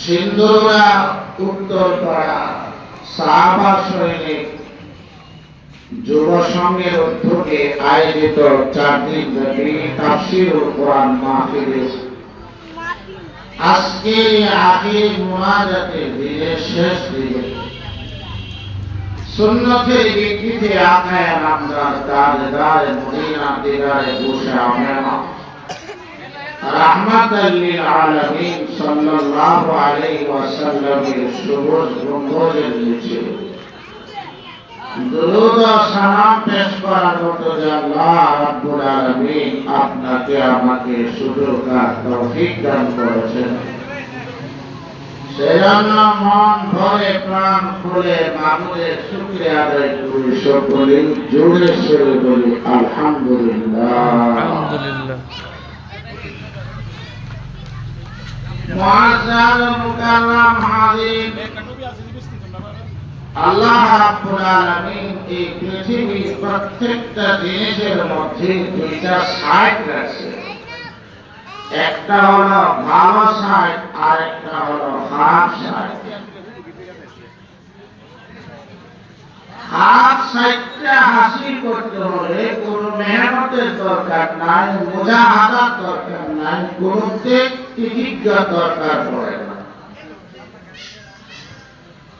সিন্ধুরা উত্তরপাড়া সাহাবা সৈনিক যুব সংঘের উদ্যোগে আয়োজিত 4 দিন ব্যাপী তাফসীর ও কোরআন মাহফিলে আজকে আখির মুনাজাতের দিনের শেষ দিনে সুন্নতের ভিত্তিতে আকায়ে নামদার তাজদার মদিনা দিদারে বসে আমরা রাহমাতাল লিল আলামিন সাল্লাল্লাহু আলাইহি ওয়াসাল্লামের সবুজ গম্বুজের নিচে দুরূদ ও সালাম পেশ করার মতো যে আল্লাহ রাব্বুল আলামিন আপনাকে আমাকে সুযোগ আর তৌফিক দান করেছেন, সেজন্য মন ভরে প্রাণ খুলে মাবুদের শুকরিয়া আদায় করি। সকলে জোরে সোরে বলি আলহামদুলিল্লাহ। মুআজ্জাজ মুকাররম হাজির, আল্লাহ রাব্বুল আলামিন এই পৃথিবীর প্রত্যেকটা জিনিসের মধ্যে দুইটা সাইড আছে, একটা হলো ভালো সাইড আর একটা হলো খারাপ সাইড। খারাপ সাইডটা হাসিল করতে হলে কোনো মেহনতের দরকার নাই, মুজাহাদার দরকার নাই, কোনো তিতিজ্ঞা দরকার পড়ে না।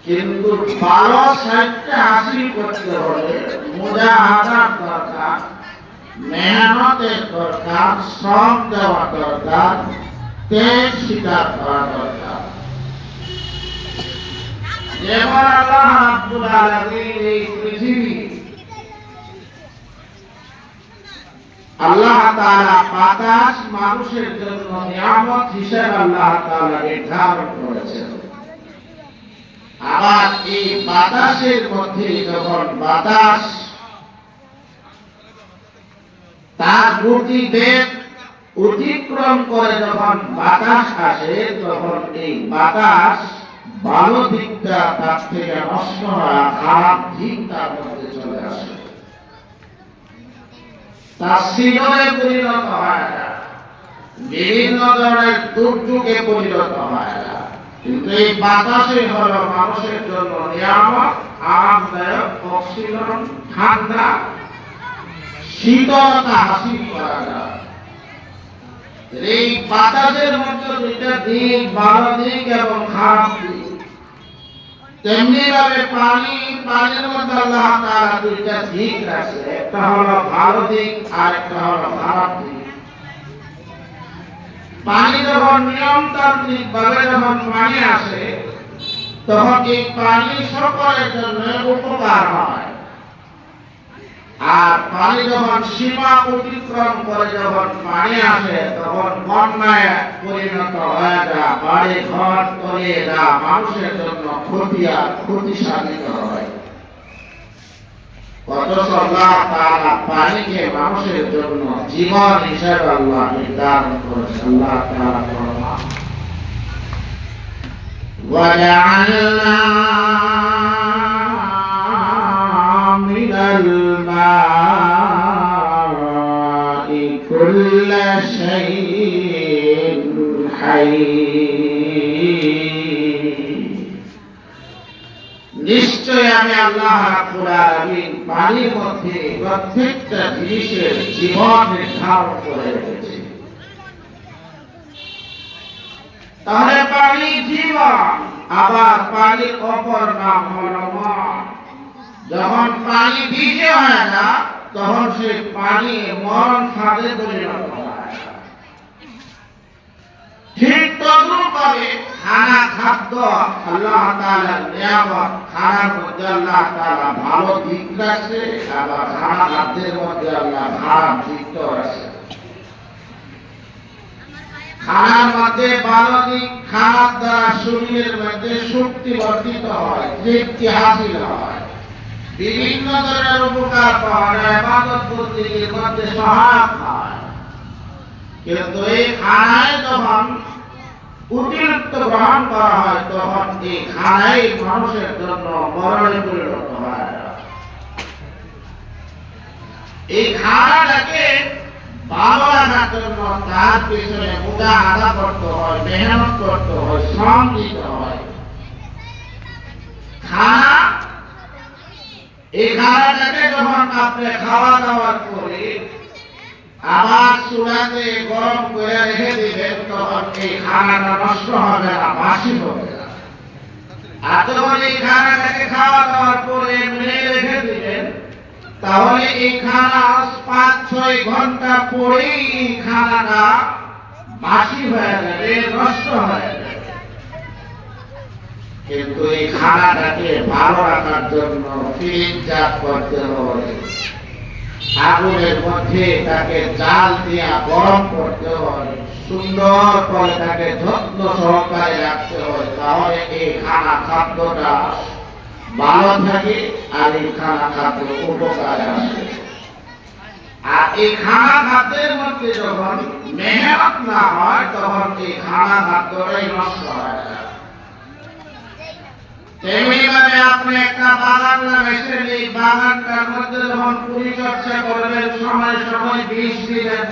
কিন্তু ভালো সাইডটা হাসিল করতে হলে মুজাহাদার দরকার, মেহনতের দরকার, শ্রম দেওয়া দরকার, ত্যাগ স্বীকার করা দরকার। যেমন আল্লাহ রাব্বুল আলামিন এই পৃথিবী আল্লাহ তাআলা বাতাস মানুষের জন্য নিয়ামত হিসেবে আল্লাহ তাআলা নির্ধারণ করেছেন। আবার এই বাতাসের মধ্যে যখন বাতাস তার গতিবেগ অতিক্রম করে যখন বাতাস আসে, তখন এই বাতাস ভালো দিকটা তার থেকে নষ্ট হয়, খারাপ দিক তার মধ্যে চলে আসে, তার সৃজনে পরিণত হয় না, বিভিন্ন ধরনের দুর্যোগে পরিণত হয় না। কিন্তু এই বাতাসে হলো মানুষের জন্য নিয়ামত, আরামদায়ক, অক্সিজেন, ঠান্ডা, শীতলতা হাসিল করা যায়। এই বাতাসের মধ্যে দুইটা দিক, ভালো দিক এবং খারাপ দিক। তেমনি ভাবে পানির মধ্যে আল্লাহ তাআলা দুইটা দিক রাখছে, একটা হলো ভালো দিক আর একটা হলো খারাপ দিক। পানি যখন নিয়মতান্ত্রিক ভাবে যখন পানি আসে, তখন এই পানি সকলের জন্য উপকার হয়। আর পানি যখন সীমা অতিক্রম করে যখন পানি আসে, তখন বন্যায় পরিণত হয়ে যায়, বাড়ি ঘর তলিয়ে যায়, মানুষের জন্য ক্ষতি আর ক্ষতি সাধিত হয়। অথচ আল্লাহ তাআলা পানিকে মানুষের জন্য জীবন হিসেবে আল্লাহ নির্ধারণ করেছেন। আল্লাহ তাআলা ফরমান, ওয়াজআলনা মিনাল মাই কুল্লা শাইইন হাইয়্যিন। নিশ্চয় আমি আল্লাহ রাব্বুল আলামিন পানির মধ্যে প্রত্যেকটা জিনিসের জীবন নির্ধারণ করে রেখেছি। তাহলে পানি জীবন, আবার পানির অপর নাম হলো মন। যখন পানি ভিজে হয় না, তখন সে পানি মরণ ফাঁদে পরিণত হয়। ঠিক তদ্রূপভাবে খানা, খাদ্য আল্লাহ তাআলার নিয়ামত। খানার মধ্যে আল্লাহ তাআলা ভালো দিক রাখছে, আবার খানা খাদ্যের মধ্যে আল্লাহ খারাপ দিকও রাখছে। খানার মধ্যে ভালো দিক, খানার দ্বারা শরীরের মধ্যে শক্তি বর্ধিত হয়, তৃপ্তি হাসিল হয়, বিভিন্ন ধরনের উপকার পাওয়া যায়, ইবাদত বন্দেগীর মধ্যে সহায়ক হয়। কিন্তু এই খানায় যখন অতিরিক্ত গ্রহণ করা হয়, তখন এই খানাই মানুষের জন্য মরণে পরিণত হয়। এই খানাটাকে ভালো রাখার জন্য তার পিছনে মুজাহাদা করতে হয়, মেহনত করতে হয়, শ্রম দিতে হয়। খানা, এই খানাটাকে যখন আপনি খাওয়া দাওয়ার পরে আবার চুলাতে গরম করে রেখে দিবেন, তখন এই খানাটা নষ্ট হবে না, বাসি হবে না। আর যখন এই খানাটাকে খাওয়া দাওয়ার পরে এমনি রেখে দিবেন, তাহলে এই খানা 5-6 ঘন্টা পরেই এই খানাটা বাসি হয়ে যাবে, নষ্ট হয়ে যাবে। কিন্তু এই খানাটাকে ভালো রাখার জন্য ফ্রিজজাত করতে হবে, আগুনের মধ্যে তাকে জাল দিয়ে গরম করতে হয়, সুন্দর করে তাকে যত্ন সহকারে রাখতে হয়, তাহলে এই খানা খাদ্যটা ভালো থাকে আর এই খানা খাদ্য উপকারে আসে। আর এই খানা খাদ্যের মধ্যে যখন মেহনত না হয়, তখন এই খানা খাদ্যটাই নষ্ট হয় না। তেমনিভাবে আপনি একটা বাগান লাগাইছেন, এই বাগানটার মধ্যে যখন পরিচর্যা করবেন, সময় সময় বীজ দিবেন,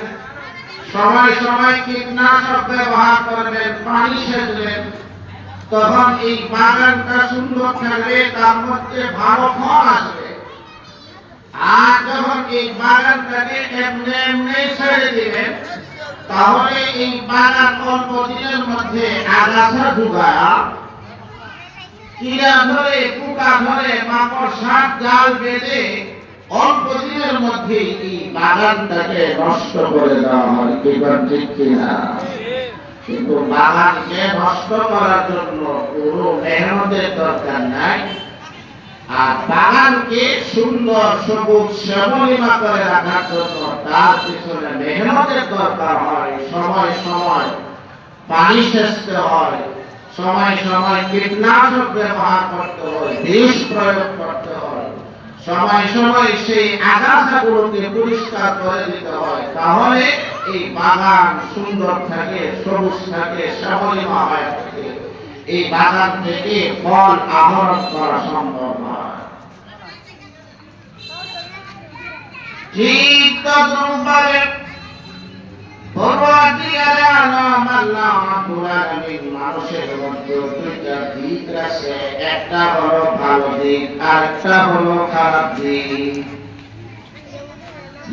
সময় সময় কীটনাশক ব্যবহার করবেন, পানি সেচবেন, তখন এই বাগানটা সুন্দর থাকবে, তার মধ্যে ভালো ফল আসবে। আর যখন এই বাগানটাকে এমনি এমনি ছেড়ে দিবেন, তাহলে এই বাগান অল্প দিনের মধ্যে আগাছা ঢুকায়া কীড়া ধরে, পোকা ধরে, মাকড়সার জাল বেঁধে অল্প দিনের মধ্যে এই বাগানটাকে নষ্ট করে দেওয়া হয়। কি ঠিক কিনা? কিন্তু বাগানকে নষ্ট করার জন্য কোনো মেহনতের দরকার নাই। আর বাগানকে সুন্দর সবুজ শ্যামলিমা করে রাখার জন্য তার পিছনে মেহনতের দরকার হয়। সময় সময় পানি সেচতে হয়, সময় সময় কীটনাশক ব্যবহার করতে হয়, বিষ প্রয়োগ করতে হয়, সময় সময় সেই আগাছাগুলোকে পরিষ্কার করে দিতে হয়, তাহলে এই বাগান সুন্দর থাকে, সবুজ থাকে, শ্যামলিমা হয়ে থাকে। এই বাগান থেকে ফল আহরণ করা সম্ভব হয়। ঠিক তদ্রূপভাবে মানুষের মধ্যে দুইটা দিক আছে, একটা হলো ভালো দিক, আরেকটা হলো খারাপ দিক।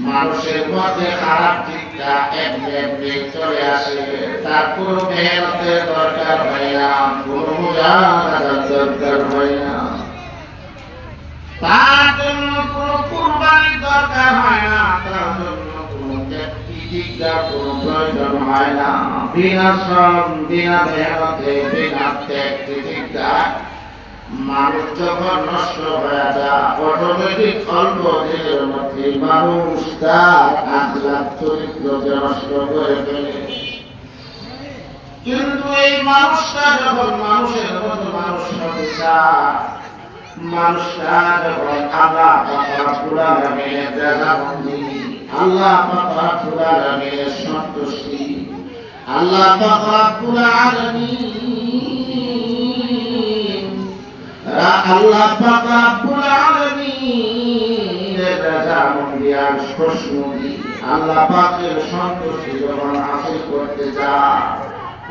মানুষের মধ্যে খারাপ দিকটা এমনি এমনি চলে আসে, তার কোনো মেহনতের দরকার হয় না, কোনো মুজাহাদার দরকার হয় না, তার জন্য কোনো কুরবানির দরকার হয় না, তার জন্য কোনো ত্যাগ কোনো প্রয়োজন হয় না। বিনা শ্রম, বিনা মেহনতে, বিনা ত্যাগ তিতিক্ষা মানুষ যখন নষ্ট হয়ে যায়, অটোমেটিক অল্প দিনের মধ্যে মানুষ তার আখলাক চরিত্রকে নষ্ট করে ফেলে। কিন্তু এই মানুষটা যখন মানুষের মতো মানুষ হতে চায়, মানুষটা যখন আল্লাহ পাক রব্বুল আলামিনের রাজামন্দি, আল্লাহ পাক রব্বুল আলামিনের সন্তুষ্টি, আল্লাহ পাক রব্বুল আলামিন, আল্লাহ পাক রব্বুল আলামিনের রাজামন্দি আর খুশনুদি, আল্লাহ পাকের সন্তুষ্টি যখন হাসিল করতে যায়,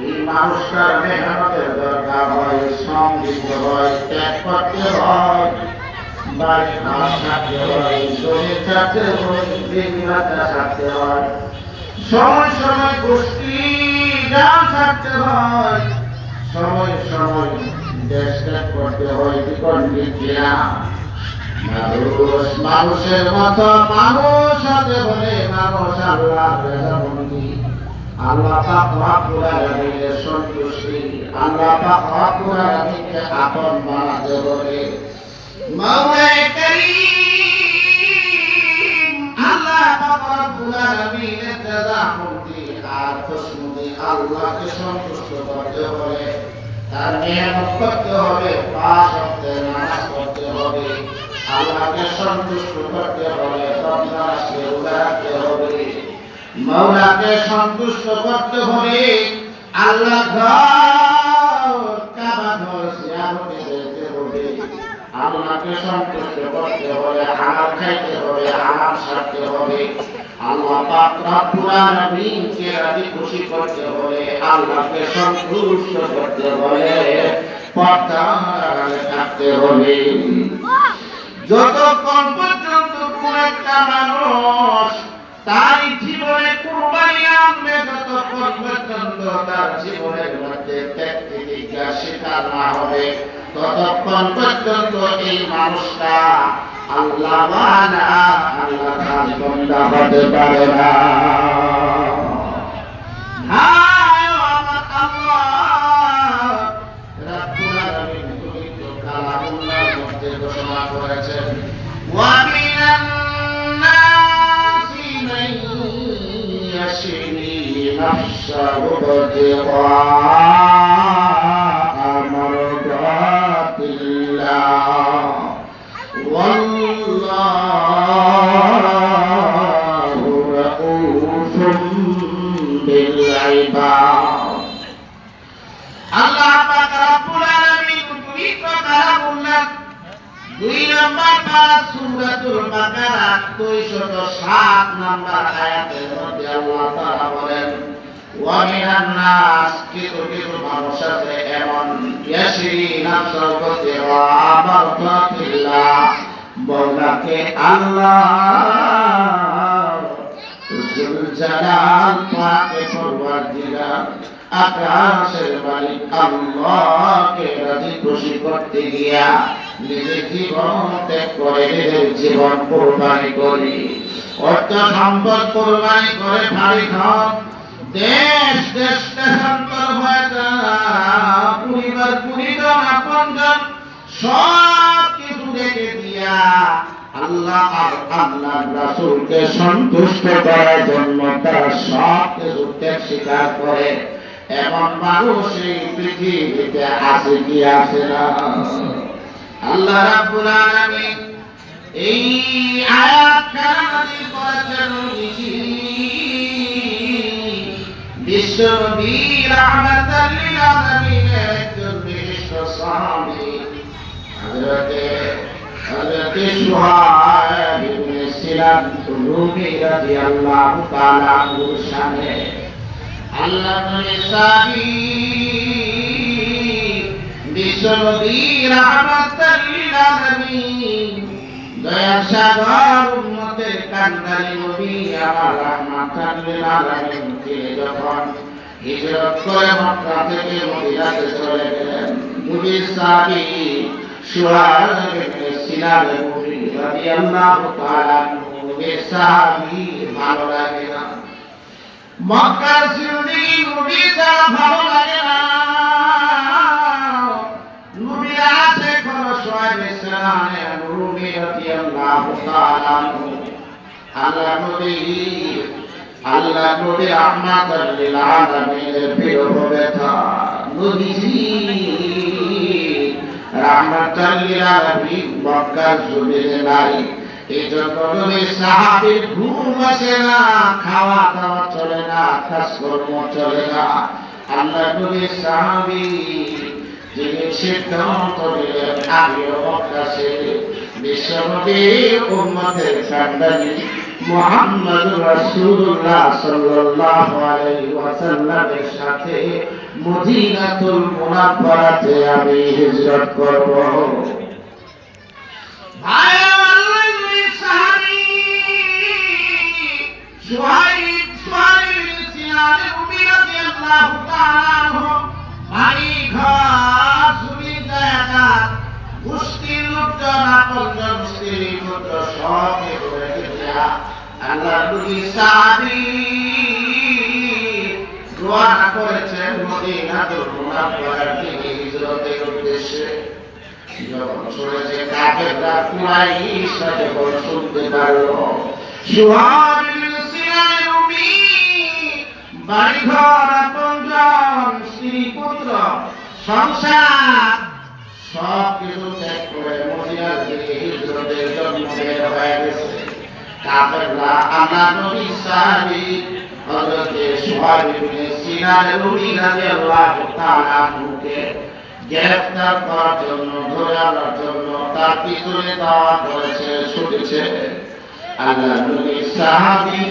এই মানুষটার মেহনতের দরকার হয়, শ্রম দিতে হয়, ত্যাগ করতে হয়, বাড়ি ঘর ছাড়তে হয়, শরীর ছাড়তে হয়, জীবিকা ছাড়তে হয়, সময় সময় গোষ্ঠী গান ছাড়তে হয়, সময় সময় দেশ ত্যাগ করতে হয়। মানুষের মতো মানুষ হতে বলে মানুষ আল্লাহর রাজামন্দি, আল্লাহ পাক রব্বুল আলামিনের সন্তুষ্টি, আল্লাহ পাক রব্বুল আলামিনকে আপন বানাতে বলে মাওলায়ে কারীম, আল্লাহ পাক রব্বুল আলামিনের রাজামন্দি আর খুশনুদি, আল্লাহকে সন্তুষ্ট করতে হলে তার মেহনত করতে হবে, 5 ওয়াক্তের নামাজ পড়তে হবে, আল্লাহকে সন্তুষ্ট করতে হলে রমজানকে রোজা রাখতে হবে, মাওলাকে সন্তুষ্ট করতে হবে, আল্লাহ ঘর কাবা ঘর জিয়ারতে যেতে হবে, আল্লাহকে সন্তুষ্ট করতে হলে হালাল খাইতে হবে, হারাম ছাড়তে হবে, আল্লাহ পাক রব্বুল আলামিনকে রাজি খুশি করতে হলে আল্লাহকে সন্তুষ্ট করতে হলে পর্দার আড়ালে থাকতে হবে। যতক্ষণ পর্যন্ত কোন একটা মানুষ তার জীবনে কুরবানি আনবে যতক্ষণ পর্যন্ত তার জীবনের মধ্যে ত্যাগ প্রতিজ্ঞা স্বীকার না হবে ততক্ষণ পর্যন্ত এই মানুষটা আল্লাহ ওয়ালা আল্লাহ তার বান্দা হতে পারে না। হায় আমার আল্লাহ রাব্বুল আলামিন পবিত্র কালামুল্লাহর মধ্যে ঘোষণা করেছেন ওয়া মিনান নাসি মান ইয়াশরি নাফসাহু বিগা মারদাতিল্লাহ ওয়াল্লাহু রাউফুম বিল ইবাদ। আল্লাহ পাক রব্বুল আলামিন পবিত্র কালামুল্লাহ 2 নম্বর পারা সূরাতুল বাকারা 207 নম্বর আয়াতের মধ্যে আল্লাহ তাআলা বলেন ওয়া মিনান নাস কিছু কিছু মানুষ আছে এমন ইয়াশরি নাফসাহু বিগা মারদাতিল্লাহ বলাকে আল্লাহ জুল জালাল পাকে পরওয়ারদিগার আকাশের মালিক আল্লাহকে রাজি খুশি করতে গিয়া নিজের জীবন ত্যাগ করে নিজের জীবন কোরবানি করি অর্থ সম্পদ কোরবানি করে ভারী ঘর দেশ দেশ দেশান্তর হয়ে যায় পরিবার পরিজন আপনজন সব কিছু রেখে দিয়া আল্লাহ আর আল্লাহর রাসূলকে সন্তুষ্ট করার জন্য তারা সব কিছু ত্যাগ স্বীকার করে এমন মানুষ এই পৃথিবীতে আছে কি আছে না? আল্লাহ রাব্বুল আলামিন এই আয়াতটা নাযিল করেছেন বিশ্বনবী রাহমাতাল লিল আলামিনের একজন বিশিষ্ট সাহাবী হযরতে সুহাইব ইবনে সিনান রুমি রাদিয়াল্লাহু তাআলা আনহুর শানে আল্লাহ নবী সাহাবী বিশ্বনবী রাহমাতাল লিল আলামিন দয়ার সাগর উম্মতের কান্ডারি নবী আমার রাহমাতাল লিল আলামিন তিনি যখন হিজরত করে মক্কা থেকে মদিনাতে চলে গেলেন নবী সাহাবী সুহাইব ইবনে সিনান রুমি রাদিয়াল্লাহু তাআলা নবী সাহাবী ভালো লাগে না মক্কার জিন্দেগি নবী ছাড়া ভালো লাগে না নবী আছে কোন সুহাইব ইসলামে রুমি রাদিয়াল্লাহু তাআলা আল্লাহ নবী রাহমাতাল লিল আলামিনের প্রিয় বেটা নবীজি রাহমাতাল লিল আলামিন মক্কার জমিনে নাই এইজন্য নবী সাহাবীর ঘুম আসে না খাওয়া দাওয়া চলে না কাজকর্ম চলে না আল্লাহ নবী সাহাবী যিনি সিদ্ধান্ত নিলেন আমিও মক্কা ছেড়ে বিশ্বনবীর উম্মতের কান্ডারি মুহাম্মদ রাসূলুল্লাহ সাল্লাল্লাহু আলাইহি ওয়াসাল্লামের সাথে মদিনাতুল মুনাওয়ারাতে আমি হিজরত করব। ভাই আল্লাহর সাহাবী সুহাইব সিনান রুমি রাদিয়াল্লাহু তাআলা বাড়ি ঘর সুবিধা গোষ্ঠীর লোকজন আপনজন স্ত্রী পুত্র সব রেখে দিয়া আল্লাহ নবী সাহাবী রওনা করেছেন মদিনাতুল মুনাওয়ারার দিকে হিজরতের উদ্দেশ্যে। যখন চলেছে কাফেররা কুরাইশ যখন শুনতে পারলো সুহাইব ইবনে সিনান রুমি বাড়ি ঘর আপনজন স্ত্রী পুত্র সংসার সব কিছু ত্যাগ করে মদিনার দিকে হিজরতের জন্য বের হয়ে গেছে কাফেররা আল্লাহ নবী সাহাবী হযরতে সুহাইব ইবনে সিনান রুমি রাদিয়াল্লাহু তাআলা আনহুকে গ্রেফতার করার জন্য ধরে আনার জন্য তার পিছনে দাওয়া করেছে ছুটেছে আল্লাহ নবী সাহাবী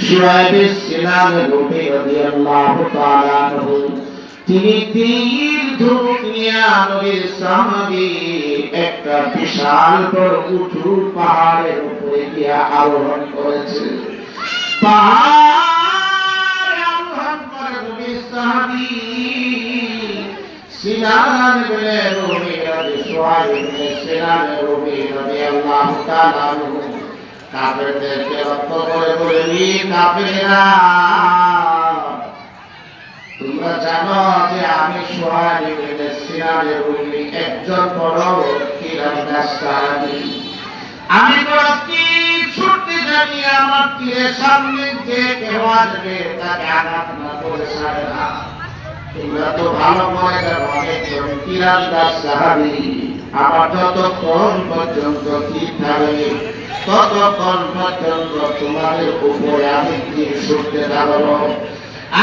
সুহাইব সিনান রুমি রাদিয়াল্লাহু তাআলা আনহু তিনি তীর ধনুক নিয়ে দুনিয়া নবীর সাহাবী একটা বিশাল বড় উঁচু পাহাড়ের উপরে গিয়া আরোহণ করেছে। পাহাড় আরোহণ করে নবীর সাহাবী সিনান ইবনে রুমি রাদিয়াল্লাহু ইবনে সিনান রুমি রাদিয়াল্লাহু তাআলা আনহু কাফেরদেরকে লক্ষ্য করে বলেন, কাফেররা তোমরা জানো যে আমি সুহাইব ইবনে সিনান রুমি একজন বড় তীরন্দাজ সাহাবী। আমি বড় তীর ছুটতে জানি, আমার তীরের সামনে যে কেউ আসবে তাকে আঘাত না করে ছাড়ে না। তোমরা তো ভালো করে জানো আমি একজন তীরন্দাজ সাহাবী। আমার যতক্ষণ পর্যন্ত তীর থাকবে ততক্ষণ পর্যন্ত তোমাদের উপরে আমি তীর ছুটতে থাকবো।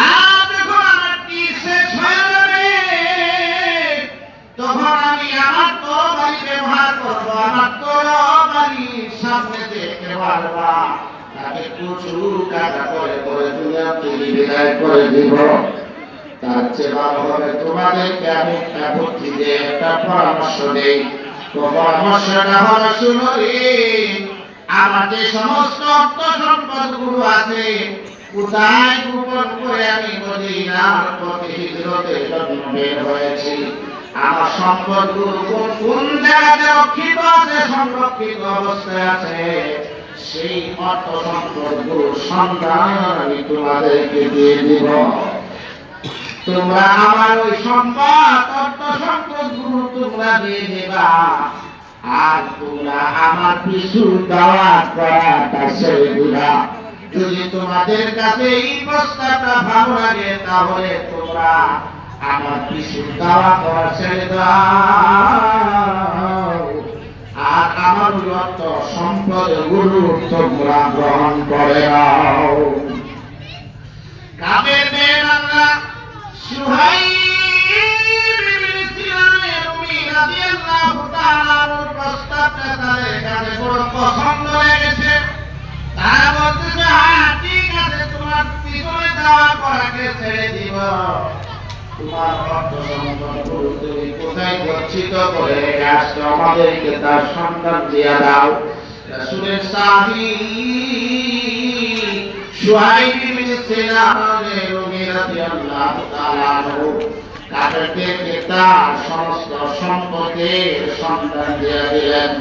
আর যখন আমার তীর শেষ হয়ে যাবে তখন আমি আমার তরবারি ব্যবহার করবো। আমার তরবারির সামনে দেখতে পারবা তাকে কুচু কাটা করে করে দুনিয়া থেকে বিদায় করে দিব। তার চেয়ে ভালো হবে তোমাদেরকে আমি একটা বুদ্ধি দিয়ে একটা পরামর্শ দেই। তো পরামর্শটা হলো, শুনো রে, আমার যে সমস্ত অর্থ সম্পদ গুলো আছে কোথায় গোপন করে আমি মদিনার পথে হিজরতের জন্য বের হয়েছি, আমার সম্পদ গুলো কোন জায়গাতে রক্ষিত আছে, সংরক্ষিত অবস্থায় আছে, সেই অর্থ সম্পদ গুলোর সন্ধান আমি তোমাদেরকে দিয়ে দিব। তোমরা আমার ওই সম্পদ অর্থ সম্পদ গুলো তোমরা দিয়ে দেবা, আর তোমরা আমার পিছু দাওয়াত করাটা ছেড়ে দিবা। যদি তোমাদের কাছে এই প্রস্তাবটা ভালো লাগে তাহলে তোমরা আমার পিছু দাওয়াত করা ছেড়ে দাও, আর আমার অর্থ সম্পদ গুলো তোমরা গ্রহণ করে নাও। কাফেরদের আমরা সুহাইব ইবনে সিনান রুমি রাদিয়াল্লাহু তাআলার প্রস্তাবটা তাদের কাছে বড় পছন্দ লেগেছে। তারা বলতেছে, হ্যাঁ ঠিক আছে, তোমার পিছনে যাওয়া করাকে ছেড়ে দিব, তোমার অর্থ সম্পদ তুমি কোথায় গচ্ছিত করে আসছো আমাদেরকে তার সন্ধান দিয়ে দাও। রাসূলের সাহাবী সুহাইব ইবনে সিনান রুমি রাদিয়াল্লাহু তাআলা আনহু কাফেরদেরকে তার সমস্ত সম্পদের সন্ধান দিয়ে দিলেন।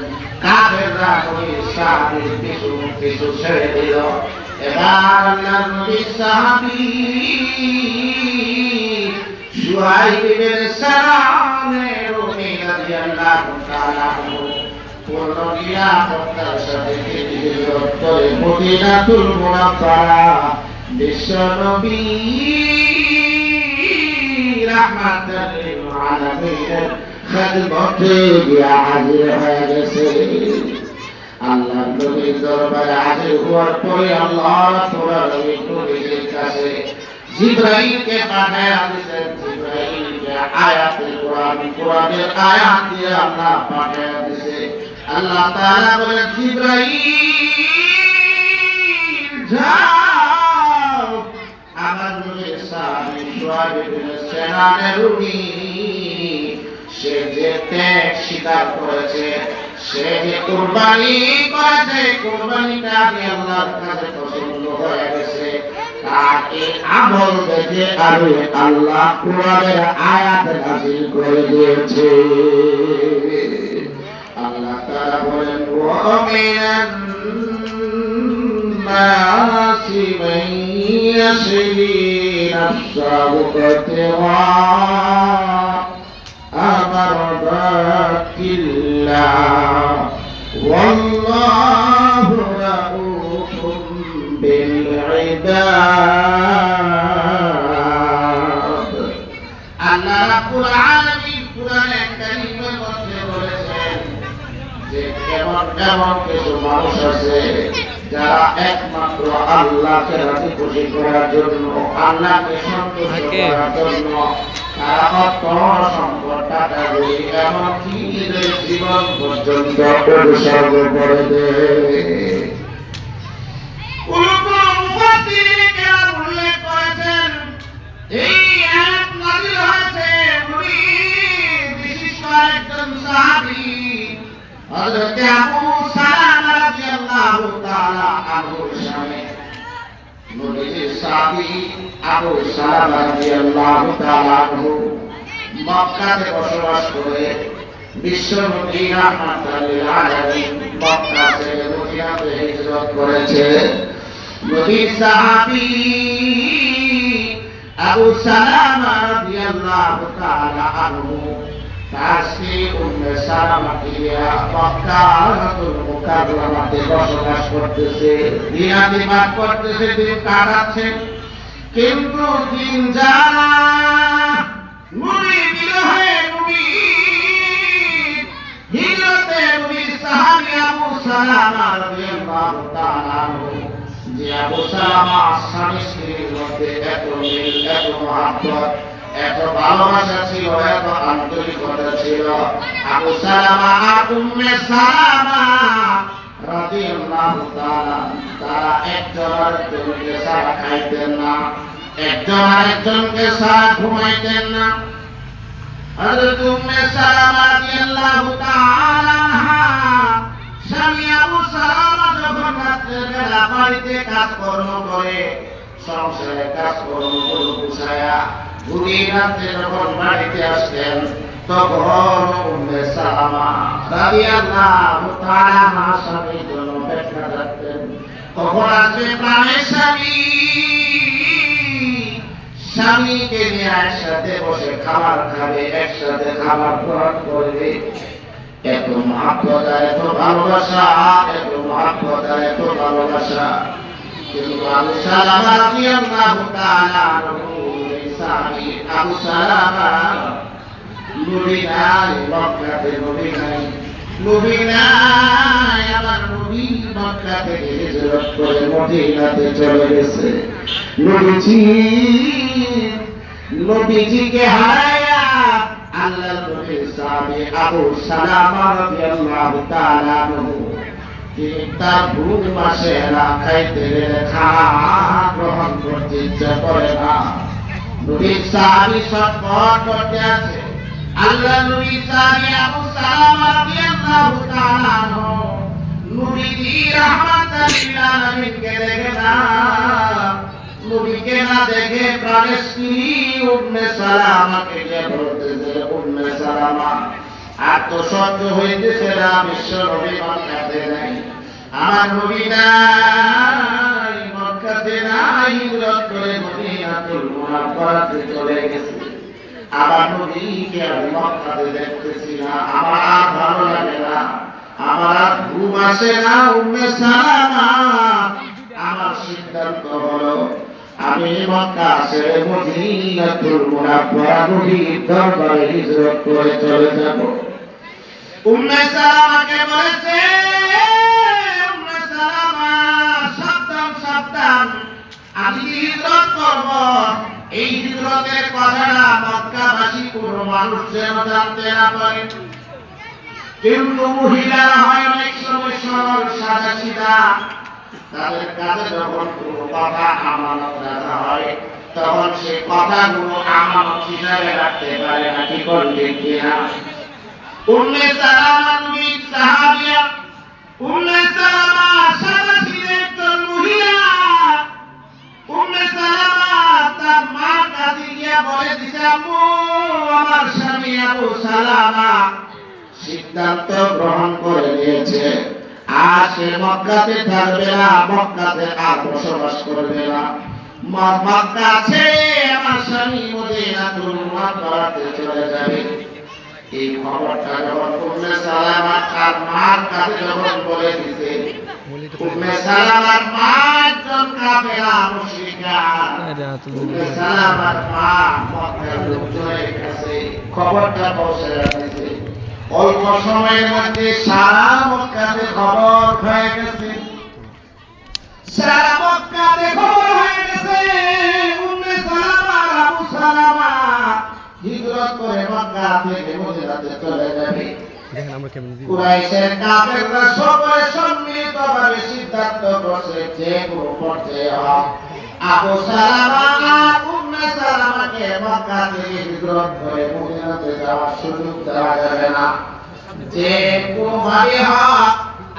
কাফেররা নবীর সাহাবীর পিছু পিছু ছেড়ে দিল। এবার আল্লাহর নবীর সাহাবী সুহাইব ইবনে সিনান রুমি রাদিয়াল্লাহু তাআলা আনহু পূর্ণ নিরাপত্তার সাথে হিজরত করে মদিনাতুল মুনাওয়ারা বিশ্বনবী রাহমাতাল লিল আলামিনের খেদমতে গিয়া হাজির হয়ে গেছে। আল্লাহর নবীর দরবারে হাজির হওয়ার পরে আল্লাহ রাব্বুল আলামিন নবীর কাছে জিবরাইলকে পাঠায় দিয়েছেন। জিবরাইলকে আয়াতুল কোরআন, কোরআনের আয়াত দিয়ে আল্লাহ পাঠায় দিয়েছে। আল্লাহ তাআলা বলেন, জিবরাইল যাও আমার নবীর সাহাবী সুহাইব ইবনে সিনান রুমি সে যে ত্যাগ স্বীকার করেছে, সে যে কুরবানি করেছে, কুরবানিটা আমি আল্লাহর কাছে পছন্দ হয়ে গেছে, তাকে আমল দেখে আমি আল্লাহ কোরআনের আয়াত নাযিল করে দিয়েছে। আল্লাহ তাআলা বলেন, ওয়া মিনান নাসি মান ইয়াশরি নাফসাহু বিতিগা মারদাতিল্লাহ ওয়াল্লাহু রাউফুম বিল ইবাদ। আল্লাহ রাব্বুল আলামিন কুরআনে কারীমের মধ্যে বলেছেন যে এমন কিছু মানুষ আছে যারা একমাত্র আল্লাহকে রাজি খুশি করার জন্য, আল্লাহকে সন্তুষ্ট করার জন্য তারা অর্থ সম্পদ টাকা দিয়ে এমনকি নিজের জীবন পর্যন্ত উৎসর্গ করে দেয়। উল্লেখ করেছেন এই আয়াত নাযিল হয়েছে নবীর হযরত আবু সালামা রাদিয়াল্লাহু তাআলা আনহুর সামনে নবীজির সাহাবী আবু সালামা রাদিয়াল্লাহু তাআলা আনহু মক্কাতে বসবাস করে বিশ্বনবী রাহমাতুল লিল আলামিন মক্কা থেকে মদিনাতে হিজরত করেছে। নবীর সাহাবী আবু সালামা রাদিয়াল্লাহু তাআলা আনহু তার স্ত্রী উম্মে সালামাকে নিয়ে মক্কাতুল মুকাররমাতে বসবাস করতেছে, দিনাতিবাদ করতেছে, দিন কাটাচ্ছে। কিন্তু দিন যারা নবী বিরহে নবী হিজরতে নবীর সাহাবী আবু সালামা রাদিয়াল্লাহু তাআলা আনহু যে আবু সালামা স্বামী স্ত্রীর মধ্যে এত মিল, এত মহব্বত, এত ভালোবাসা ছিল, এত আন্তরিকতা ছিল। আবু সালামা আর উম্মে সালামা রাদিয়াল্লাহু তাআলা তারা একজন আরেকজনকে ছাড়া খাইতেন না, একজন আরেকজনকে ছাড়া ঘুমাইতেন না। হযরত উম্মে সালামা রাদিয়াল্লাহু তাআলা আনহা স্বামী আবু সালামা যখন রাতের বেলা বাড়িতে কাজকর্ম করে, সংসারে কাজকর্ম করে গুছায়া গভীর রাতে যখন বাড়িতে আসতেন, তখন উম্মে সালামা রাদিয়াল্লাহু তাআলা আনহা স্বামীর জন্য অপেক্ষা করতেন। কখন আসবে প্রাণের স্বামী, স্বামীকে নিয়ে একসাথে বসে খাবার খাবে, একসাথে খাবার গ্রহণ করবে। এত মহব্বত, এত ভালোবাসা, এত মহব্বত, এত ভালোবাসা। কিন্তু আবু সালামা রাদিয়াল্লাহু তাআলা আনহু স্বামী আবু সালামা নবী নাই, মক্কাতে নবী নাই, নবী নাই। আমার নবী মক্কা থেকে হিজরত করে মদিনাতে চলে গেছে। নবীজিকে হারায়া আল্লাহর নবীর সাহাবী আবু সালামা রাদিয়াল্লাহু তাআলা আনহু তিনি তার ভুল মাসে না খাইতে খানা গ্রহণ করতে ইচ্ছা করে না। নবীর সাহাবী সৎপথ করতে আছে। আল্লাহ নবী সাহাবী আবু সালামা রাদিয়াল্লাহু তাআলা আনহু নবীজি রাহমাতুল লিল আলামিনকে দেখে না, নবীকে না দেখে প্রাণের স্ত্রী উম্মে সালামাকে যে বলতেছে, উম্মে সালামা আর তো সহ্য হইতেছে না, বিশ্ব নবী মক্কাতে নাই, আমার নবী নাই, মক্কাতে নাই, হিজরত করে মদিনাতুল মুনাওয়ারাতে চলে গেছে। আমার নবীকে আমি মক্কাতে দেখতেছি না, আমার আর ভালো লাগে না, আমার আর ঘুম আসে না। উম্মে সালামা আমার সিদ্ধান্ত হলো আমি মক্কা ছেড়ে মদিনাতুল মুনাওয়ারা নবীর দরবারে হিজরত করে চলে যাব। উম্মে সালামাকে বলেছে, উম্মে সালামা সাবধান সাবধান, আমি হিজরত করব, এই হিজরতের কথাটা মক্কাবাসী কোন মানুষ যেন জানতে না পারে। কিন্তু মহিলারা হয় অনেক সময় সরল সাদা সিধা, তাদের কাছে যখন কোনো কথা আমানত রাখা হয় তখন সেই কথাগুলো আমানত হিসাবে রাখতে পারে না। কি করবে কিনা? উম্মে সালামা নবীর সাহাবিয়া, উম্মে সালামা সাদা সিধা একজন মহিলা। উম্মে সালামা তার মার কাছে গিয়ে বলে দিছে, আম্মু আমার স্বামী আবু সালামা সিদ্ধান্ত গ্রহণ করে নিয়েছে, আর সে মক্কাতে থাকবে না, মক্কাতে আর বসবাস করবে না, মক্কা ছেড়ে আমার স্বামী মদিনাতুল মুনাওয়ারাতে চলে যাবে। এই খবরটা যখন উম্মে সালামা তার মার কাছে যখন বলে দিছে, উম্মে সালামার মা একজন কাফেরা মুশরিকা, উম্মে সালামার মা মক্কার লোকজনের কাছে খবরটা পৌঁছে দিয়েছে। অল্প সময়ের মধ্যে সারা মক্কাতে খবর হয়ে গেছে, সারা মক্কাতে খবর হয়ে গেছে উম্মে সালামা আবু সালামা হিজরত করে মক্কা থেকে মদিনাতে চলে যাবে। কুরাইশের কাফেররা সবাই সম্মিলিতভাবে সিদ্ধান্ত করছে যে কোনো পর্যায়ে আবু সালামা আর উম্মে সালামাকে মক্কা থেকে হিজরত করে মদিনাতে যাওয়ার সুযোগ দেওয়া যাবে না। যে কোনো ভাবে হোক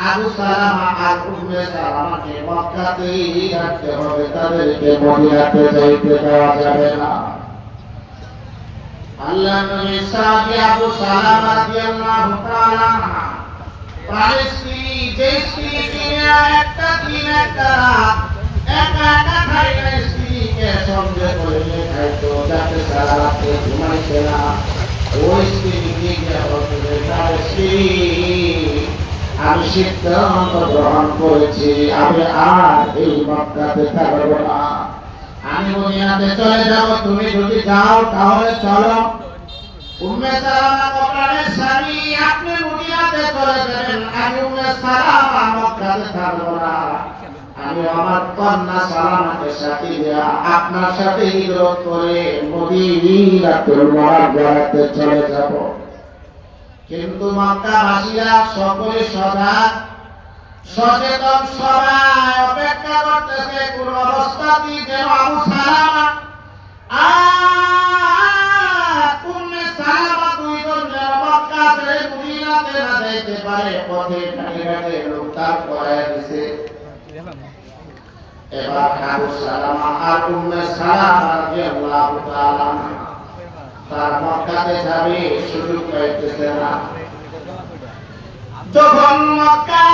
আবু সালামা আর উম্মে সালামাকে মক্কাতেই রাখতে হবে, তাদেরকে মদিনাতে যাইতে দেওয়া যাবে না। আল্লাহ নবী সাহাবী আবু সালামা রাদিয়াল্লাহু তাআলা প্রাণের স্ত্রী, যে স্ত্রী কিনা একটা দিন একটা রাত একা একা খাইলে স্ত্রীকে সঙ্গে করে নিয়ে খাইতো, যাতে সারা রাতে ঘুমাইছে না। ওই স্ত্রীকে বলতে তার স্ত্রী, আমি সিদ্ধান্ত গ্রহণ করেছি, আমি আর এই মক্কাতে থাকবো না, আমি মদিনাতে চলে যাব। তুমি যদি যাও তাহলে চলো। উম্মে সালামা প্রাণের স্বামী, আপনি মদিনাতে চলে যাবেন, আমি উম্মে সালামা মক্কাতে থাকবো না, আমি আমার কন্যা সালামাকে সাথে দিয়া আপনার সাথে হিজরত করে মদিনাতুল মুনাওয়ারাতে চলে যাব। কিন্তু মক্কাবাসীরা সকলে সজাগ সচেতন, সবাই অপেক্ষা করতেছে কোন অবস্থাতেই যেন আবু সালামা আর উম্মে সালামা দুইজন যেন মক্কা ছেড়ে মদিনাতে না যাইতে পারে। পথে ঘাটে লোক তার করায় দিছে। এবার আবু সালামা আর উম্মে সালামা রাদিয়াল্লাহু তাআলা তার মক্কাতে যাবে সুযোগ পাইতেছে না। যখন মক্কা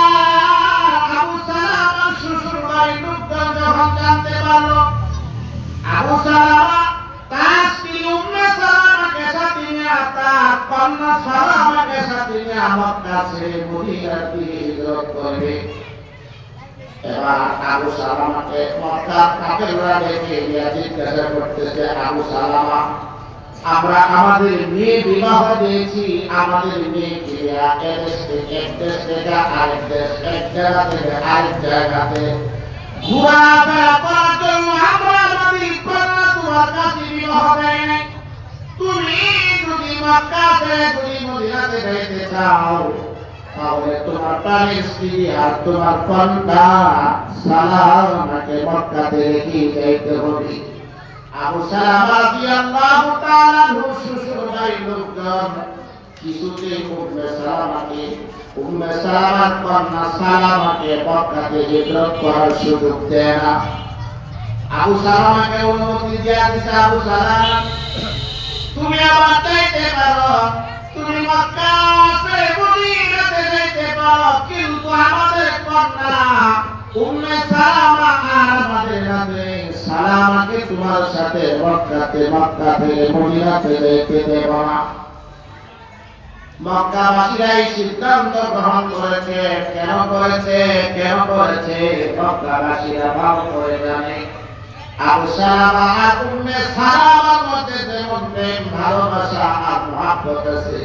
আবু সালামা শ্বশুর বাড়ির লোকজন যখন জানতে পারলো আবু সালামা তার স্ত্রী উম্মে সালামাকে সাথে নিয়ে তার কন্যা সালামাকে সাথে নিয়ে মক্কা ছেড়ে মদিনাতে হিজরত করবে, এবার আবু সালামাকে মক্কার কাফেররা দেখে জিজ্ঞাসা করতেছে, আবু সালামা, আমরা আমাদের মেয়ে বিবাহ দিয়েছি, আমাদের মেয়েকে এক দেশ থেকে আরেক দেশ, এক জায়গা থেকে আরেক জায়গাতে ঘোরাফেরা করার জন্য আমরা আমাদের কন্যা তোমার কাছে বিবাহ দেয় নাই। তুমি যদি মক্কা ছেড়ে যদি মদিনাতে যাইতে চাও তাহলে তোমার প্রাণের স্ত্রী আর তোমার কন্যা সালামাকে মক্কাতে রেখে যাইতে হবে। আবু সালামা রাদিয়াল্লাহু তাআলা শ্বশুর বাড়ির লোকজন কিছুতেই উম্মে সালামার কন্যা সালামাকে মক্কাতে হিজরত করার সুযোগ দেয় না। আবু সালামাকে অনুমতি দেয়া দিছে, আবু সালামা তুমি আবার যাইতে পারো, তুমি মক্কা ছেড়ে মদিনাতে যাইতে পারো, কিন্তু আমাদের কন্যা উম্মে সালামা আর আমাদের রাতে সালামাকে তোমার সাথে মক্কা থেকে মদিনাতে যেতে দেব না। মক্কাবাসীরা এই সিদ্ধান্ত গ্রহণ করেছে। কেন করেছে মক্কাবাসীরা ভালো করে জানে। আবু সালামা আর উম্মে সালামার মধ্যে যেমন প্রেম ভালোবাসা আর মহব্বত আছে,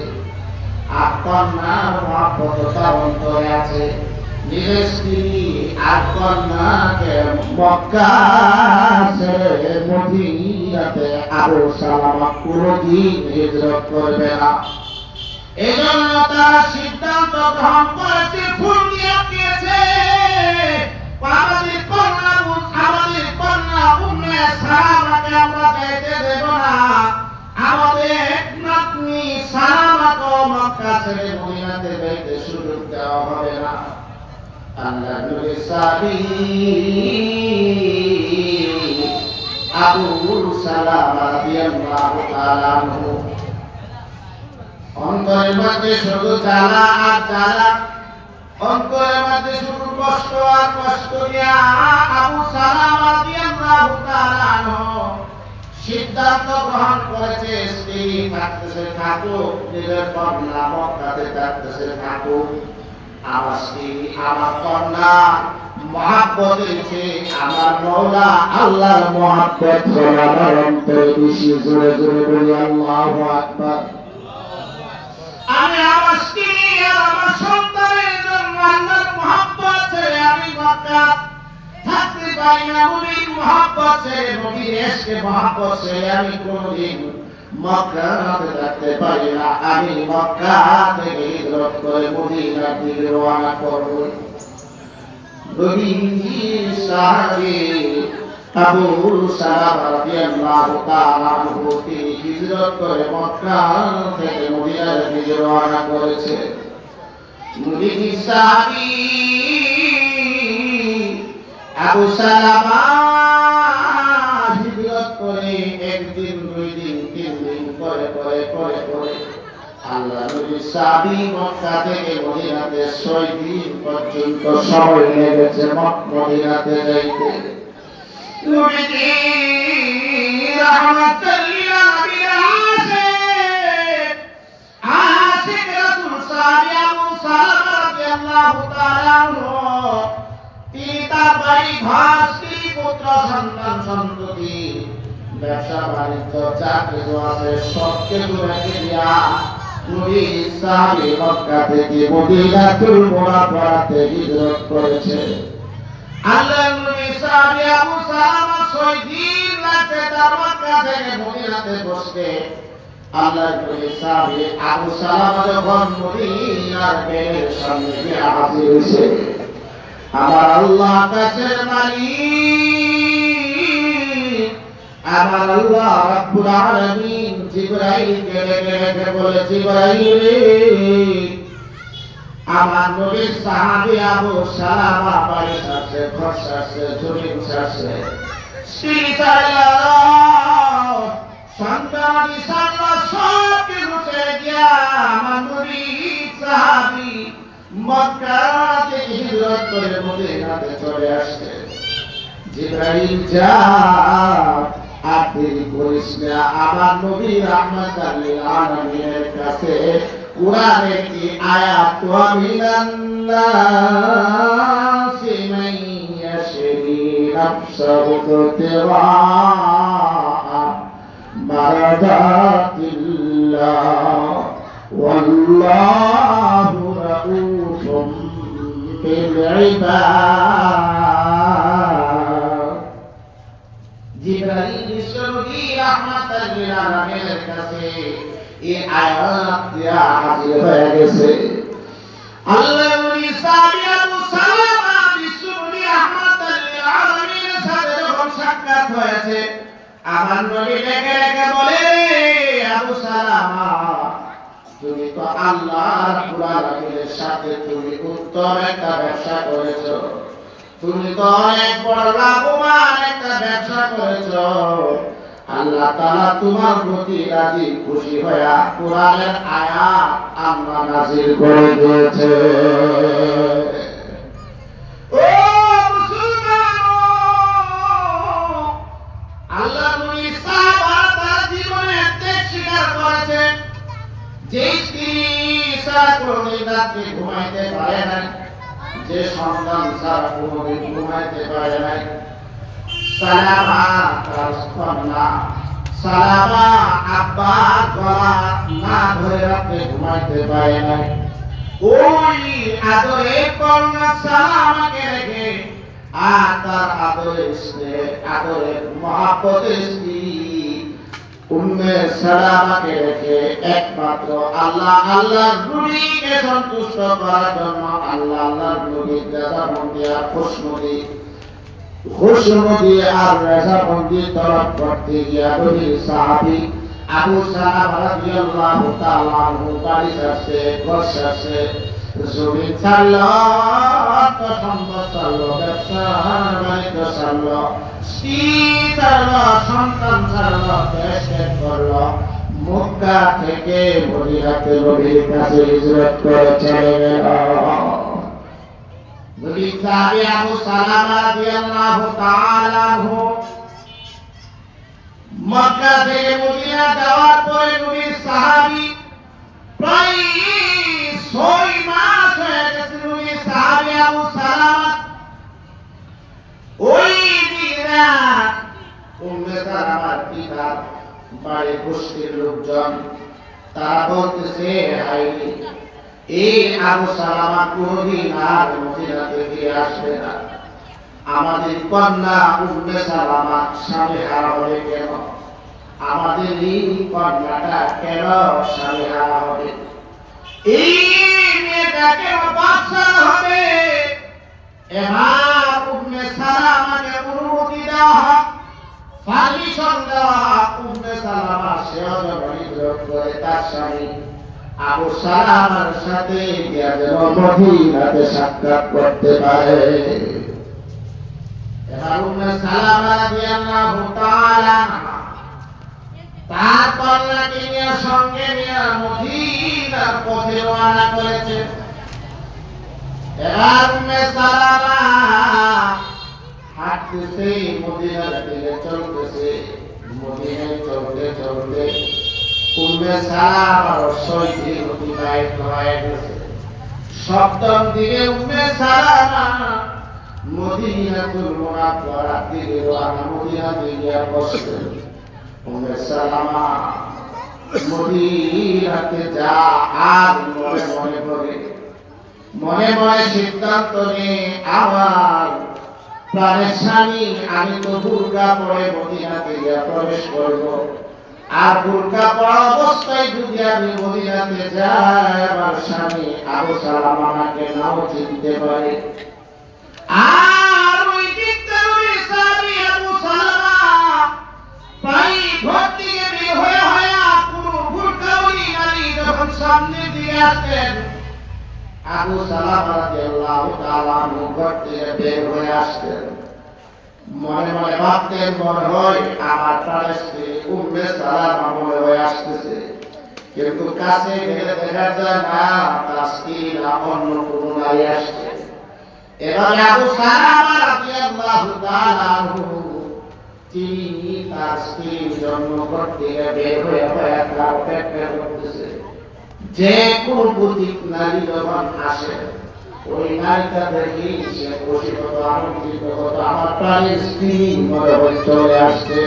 আর কন্যার মহব্বত তেমন করে আছে। নিজের স্ত্রী আর কন্যাকে মক্কা ছেড়ে মদিনাতে আবু সালামা কোনদিন হিজরত করবে না। এজন্য তারা সিদ্ধান্ত গ্রহণ করেছে, ফুল দিয়েছে, আমাদের কন্যা উম্মে সালামাকে আমরা যেতে দেব না, আমাদের নাতনি সালামাকে মক্কা ছেড়ে মদিনাতে যেতে সুযোগ দেওয়া হবে না। আল্লাহ নবী সাহাবী আবু সালামা রাদিয়াল্লাহু তাআলা আনহু অন্তরের মধ্যে শুধু জ্বালা আর জ্বালা, অন্তরের মধ্যে শুধু কষ্ট আর কষ্ট নিয়ে আবু সালামা রাদিয়াল্লাহু তাআলা আনহু সিদ্ধান্ত গ্রহণ করেছে, স্ত্রী থাকতেছে থাকুক, নিজের কন্যা মক্কাতে থাকতেছে থাকুক, আমার স্ত্রী আমার কন্যা মহব্বত হয়েছে, আমার মওলা আল্লাহর মহব্বত হলো আমার অন্তরে বেশি। জোরে জোরে বলি আল্লাহু আকবার। আমি আমার স্ত্রী আর আমার সন্তানের জন্য আল্লাহর মহব্বত ছেড়ে আমি মক্কা থাকতে পারি না। নবীর মহব্বত ছেড়ে, নবীর এশকে মহব্বত ছেড়ে আমি কোনদিন মক্কাতে থাকতে পারি না। আমি মক্কা থেকে হিজরত করে মদিনার দিকে রওনা করব। নবীর সাহাবী আবু সালামা রাদিয়াল্লাহু তাআলা আনহু তিনি হিজরত করে মক্কা থেকে মদিনার দিকে রওনা করেছে। নবীজি সাহাবী আবু সালামা হিজরত করে একদিন দুই দিন তিন দিন পরে আল্লাহ নবী সাহাবী মক্কা থেকে মদিনাতে 6 দিন পর্যন্ত সময় লেগেছে মদিনাতে যাইতে। নবীজি রাহমাতুল লিল আলামিন আশিক রাসূল সাহাবী আবু সালামা রাদিয়াল্লাহু তাআলা তিনি তার বাড়ি ঘর স্ত্রী পুত্র সন্তান সন্ততি ব্যবসা বাণিজ্য চাকরি আছে সবকে রেখে দিয়া নবী সাহাবী মক্কা থেকে মদিনাতুল মুনাওয়ারাতে হিজরত করেছে। আল্লাহ নবী সাহাবী আবু সালামা 6 দিন লাগছে তার মক্কা থেকে মদিনাতে বসতে। আল্লাহ নবী সাহাবী আবু সালামা যখন মদিনার গেটের সামনে গিয়ে হাজির হয়েছে, আমার আল্লাহ কাছের মালিক আমার আল্লাহ রাব্বুল আলামিন জিবরাইলকে ডেকে বলে, জিবরাইল আমার নবীর সাহাবী আবু সালামা বাড়ি আছে, ঘর আছে, জমিন আছে, স্ত্রী সন্তান সব কিছু ছেড়ে দিয়া আমার নবীর সাহাবী মক্কা থেকে হিজরত করে মদিনাতে চলে আসছে। জিবরাইল যা আর দেরি করিস না, আমার নবী রাহমাতাল লিল আলামিনের কাছে কুরআনের কি আয়াত ওয়া মিনান নাসি মান ইয়াশরি নাফসাহু তিরা মারাদাতিল্লাহ ওয়াল্লাহু রাউফুম বিল ইবাদ। জিবরাইল বিশ্বনবী রাহমাতাল লিল আলামিনের কাছে এই আয়াত দিয়া হাজির হয়ে গেছে। আল্লাহ নবী সাহাবী আবু সালামা বিশ্বনবী রাহমাতাল লিল আলামিনের সাথে যখন সাক্ষাৎ হয়েছে, আমার নবী ডেকে বলে, আবু সালামা তুমি তো আল্লাহ রাব্বুল আলামিনের সাথে তুমি উত্তম একটা ব্যবসা করেছো, তুমি তো অনেক বড় লাভবান একটা ব্যবসা করেছো। আল্লাহ তাআলা তোমার প্রতি রাজি খুশি হয়ে কোরআনের আয়াত আমরা নাযিল করে দিয়েছে। ও মুসলমান, আল্লাহ নবী সাহাবা তার জীবনে ত্যাগ স্বীকার করেছে। যে স্ত্রী সারা কোনদিন রাতে ঘুমাইতে পারে না, যে সন্তান সারা কোনদিন ঘুমাইতে পারে না, সালামা তার কন্যা সালামা আব্বা গলা না ধরে রাতে ঘুমাইতে পারে না, ওই আদরে কন্যা সালামাকে রেখে আর তার আদরের স্নেহ আদরের মহব্বতের স্ত্রী উম্মে সালামাকে রেখে একমাত্র আল্লাহর নবীকে সন্তুষ্ট করার জন্য আল্লাহর নবীর রাজামন্দি আর খুশমদি আর রাজামন্দি তলব করতে গিয়া নবীর সাহাবী আবু সালামা রাদিয়াল্লাহু তাআলা আনহু বাড়ি আসছে, ঘর আসছে, জমি ছাড়লো, সম্পদ ছাড়লো, ব্যবসা বাণিজ্য ছাড়লো, স্ত্রী ছাড়লো, সন্তান ছাড়লো, দেশ ত্যাগ করলো, মক্কা থেকে মদিনাতে নবীর কাছে হিজরত করে চলে গেল। নবী সাহাবী আবু সালামা রাদিয়াল্লাহু তাআলা আনহু মক্কা থেকে মদিনা যাওয়ার পরে নবীর সাহাবী প্রায় 6 মাস হয়ে গেছে। নবী সাহাবী আবু সালামা ওই দিনা উম্মে সালামার পিতা বাড়ির গোষ্ঠীর লোকজন তারা বলতেছে, হাই এই আবু সালামা কোনদিন আর মদিনাতে ফিরে আসবে না, আমাদের কন্যা উম্মে সালামা স্বামীহারা হবে কেন, আমাদের এই কন্যাটা কেন স্বামীহারা হবে, এই মেয়েটা কেন বাচ্চা হবে। এবার উম্মে সালামাকে অনুমতি দেওয়া হোক, পারমিশন দেওয়া হোক। উম্মে সালামা সেও যখন হিজরত করে তার স্বামী আবু সালামার সাথে গিয়া যেন মদিনাতে সাক্ষাৎ করতে পারে। এবার উম্মে সালামা রাদিয়াল্লাহু তাআলা তার কন্যাকে নিয়ে সঙ্গে নিয়ে মদিনার পথে রওনা করেছে। এবার উম্মে সালামা হাঁটতেছে, মদিনার দিকে চলতেছে। মদিনায় চলতে চলতে উম্মে সালামার শরীরে অতিবাহিত হয়ে গেছে। সপ্তম দিকে উম্মে সালামা মদিনাতুল মুনাওয়ারার দিকে রওনা, মদিনা দিকে বসলেন। উম্মে সালামা মদিনাতে যা আর মনে মনে সিদ্ধান্ত নিয়ে আমার প্রাণের স্বামী আমি তো বুরকা পরে মদিনাতে গিয়ে প্রবেশ করব। আর বুরকা পরা অবস্থায় যদি আমি মদিনাতে যাই, আমার স্বামী আবু সালামা আমাকে নাও চিনতে পারে। আর ওই দিকটা ওই স্বামী আবু সালামা প্রায় ঘর থেকে বের হয়ে পুরো বুরকাওয়ালি নারী যখন সামনে দিয়ে আসেন, আবু সালামা রাদিয়াল্লাহু তাআলা ঘর থেকে বের হয়ে আসতেন। মনে মনে ভাবতেন, মনে হয় আমার প্রাণের স্ত্রী উম্মে সালামা মনে হয়ে আসতেছে। কিন্তু কাছে গেলে দেখা যায় না, তার স্ত্রী না অন্য কোনো নারী আসছে। এবারে আবু সালামা রাদিয়াল্লাহু তাআলা তিনি তার স্ত্রীর জন্য ঘর থেকে বের হয়ে তার অপেক্ষা করতেছে। যে কোন বুদ্ধিক নারী যখন আসে, ওই নারীটা দেখি সে খুশি কত, আনন্দিত কত, আমার প্রাণের স্ত্রী মনে হয় চলে আসছে।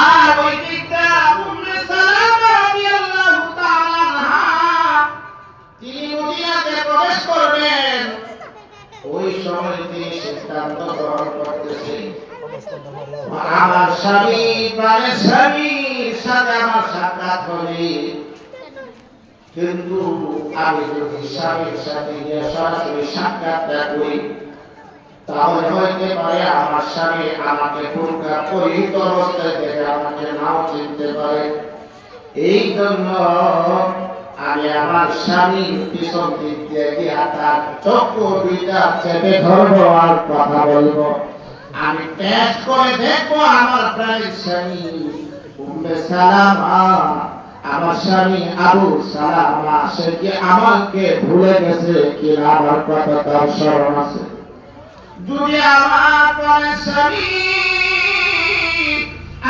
আর ওই দিকটা উম্মে সালামা রাদিয়াল্লাহু তাআলা আনহা তিনি মদিনাতে প্রবেশ করবেন। ওই সময় তিনি সিদ্ধান্ত গ্রহণ করতেছেন, আমার স্বামী প্রাণের স্বামীর সাথে আমার সাক্ষাৎ হবে, কিন্তু আমি যদি স্বামীর সাথে গিয়ে সরাসরি সাক্ষাৎটা করি, তাহলে হইতে পারে আমার স্বামী আমাকে বুরকা পরিহিত অবস্থায় দেখে আমাকে নাও চিনতে পারে। এই জন্য আমি আমার স্বামীর পিছন দিক দিয়ে গিয়া তার চক্ষু দুইটা চেপে ধরবো আর কথা বলবো। আমি টেস্ট করে দেখবো আমার প্রাণের স্বামী উম্মে সালামা, আমার স্বামী আবু সালামা সে কি আমাকে ভুলে গেছে কিনা, আমার কথা তার স্মরণ আছে। যদি আমার প্রাণের স্বামী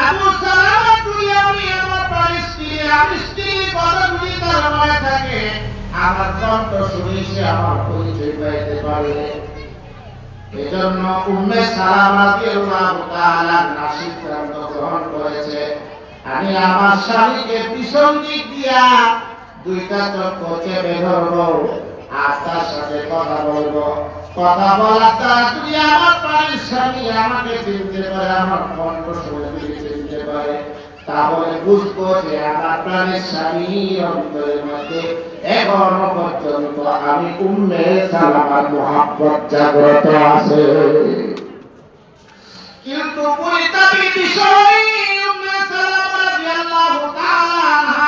আবু সালামা যদি আমি আমার প্রাণের স্ত্রী, আমি স্ত্রীর কথা যদি তার মনে থাকে, আমার কণ্ঠ শুনে সে আমার পরিচয় পাইতে পারে। এজন্য উম্মে সালামা রাদিয়াল্লাহু তাআলা সিদ্ধান্ত গ্রহণ করেছে, আমি আমার স্বামীকে পিছন দিক দিয়া দুইটা চক্ষু চেপে ধরবো আর তার সাথে কথা বলবো। কথা বলার দ্বারা যদি আমার প্রাণের স্বামী আমাকে চিনতে পারে, আমার কণ্ঠ শুনে যদি চিনতে পারে, তাহলে বুঝবো যে আমার প্রাণের স্বামীর অন্তরের মধ্যে এখনো পর্যন্ত আমি উম্মে সালামার মহব্বত জাগ্রত আছে। কিন্তু পরিতাপের বিষয়, উম্মে সালামা রাদিয়াল্লাহু তাআলা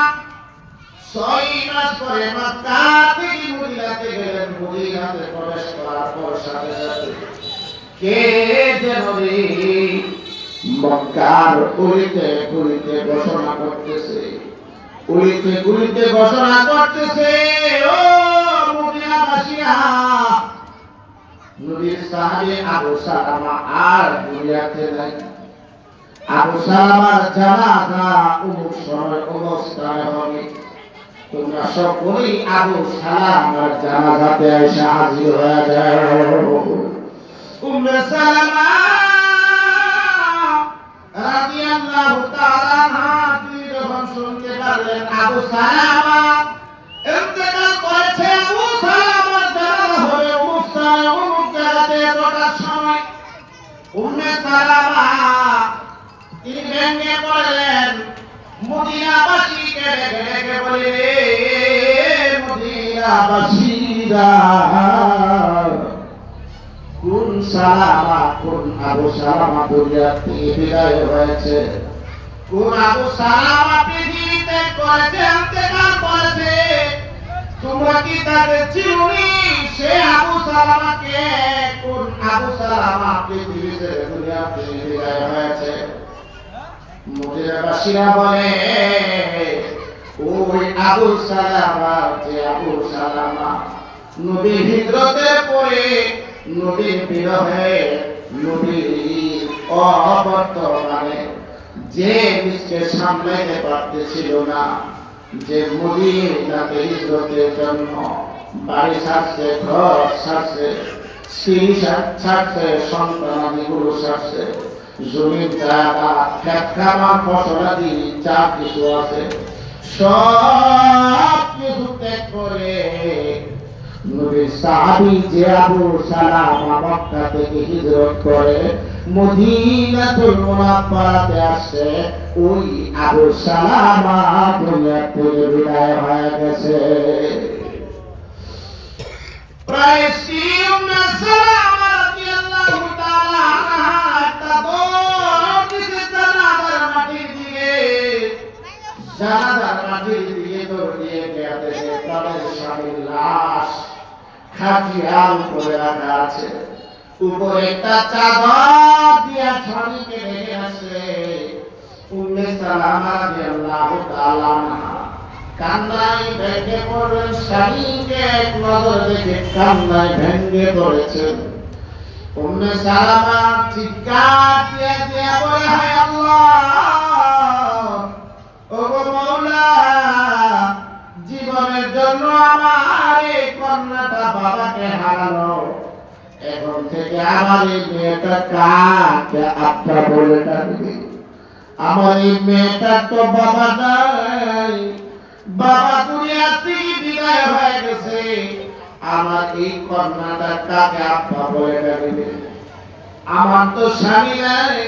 6 মাস পরে মক্কা থেকে মদিনাতে গেলেন। মদিনাতে প্রবেশ করার পর সাথে সাথে কে যেন মক্কার উলিতে গুলিতে ঘোষণা করতেছে, উলিতে গুলিতে ঘোষণা করতেছে, ও মদিনাবাসীরা, নবীর সাহাবী আবু সালামা আর দুনিয়াতে নাই। আবু সালামার জানাজা অমুক সময় অবস্থায় হবে, তোমরা সকলেই আবু সালামার জানাজাতে এসে হাজির হয়ে যাও। উম্মে সালামা রাদিয়াল্লাহু তাআলা আনহা তিনি যখন শুনতে পারলেন আবু সালামা ইন্তেকাল করেছে, আবু সালামার জানাজা হবে অমুক স্থানে অমুক জায়গাতে এতটার সময়, উম্মে সালামা তিনি ভেঙে পড়লেন। মদিনাবাসীকে ডেকে ডেকে বলে, মদিনাবাসীরা, কোন সালামা, কোন আবু সালামা দুনিয়া থেকে বিদায় হয়েছে, কোন আবু সালামা পৃথিবীতে ত্যাগ করেছে, ইন্তেকাল করেছে, তোমরা কি তাকে চিনুনি? সে আবু সালামাকে, কোন আবু সালামা পৃথিবী ছেড়ে দুনিয়াতে বিদায় হয়েছে। মদিনাবাসীরা বলে ওই আবু সালামা, যে আবু সালামা নবীর হিজরতের পরে, নবীর বিরহে, নবীর অবর্তমানে যে নিজকে সামলাইতে পারতেছিল না, যে মদিনাতে হিজরতের জন্য বাড়ি ছাড়ছে, ঘর ছাড়ছে, স্ত্রী ছাড়ছে, সন্তানাদিগুলো ছাড়ছে, জমির জায়গা, খেত খামার, ফসলাদি যা কিছু আছে সব কিছু ত্যাগ করে নবীর সাহাবী যে আবু সালামা মক্কা থেকে হিজরত করে মদিনাতুল মুনাওয়ারাতে আসে, ওই আবু সালামা দুনিয়া থেকে বিদায় হয়ে গেছে। প্রায় উম্মে সালামা রাদিয়াল্লাহু তাআলা আনহা জানাজার মাটির দিকে, জানাজার মাটির দিকে দৌড় দিয়ে গেছে, তাদের স্বামীর লাশ খাটিয়ার উপরে রাখা আছে, উপরে একটা চাদর দিয়া স্বামীকে ঢেকে আছে। উম্মে সালামা রাদিয়াল্লাহু তাআলা আনহা কান্নায় ভেঙে পড়লেন, স্বামীকে এক নজর দেখে কান্নায় ভেঙে পড়েছেন। উম্মে সালামা চিৎকার দিয়ে দিয়ে বলে, হায় আল্লাহ, ওগো মাওলা, জীবনের জন্য আমার এই কন্যাটা বাবাকে হারালো, এখন থেকে আমার এই মেয়েটা কাকে আব্বা বলে ডাকবে? আমার এই মেয়েটার তো বাবা নাই, বাবা দুনিয়া থেকে বিদায় হয়ে গেছে, আমার এই কন্যাটা কাকে আব্বা বলে ডাকবে? আমার তো স্বামী নাই,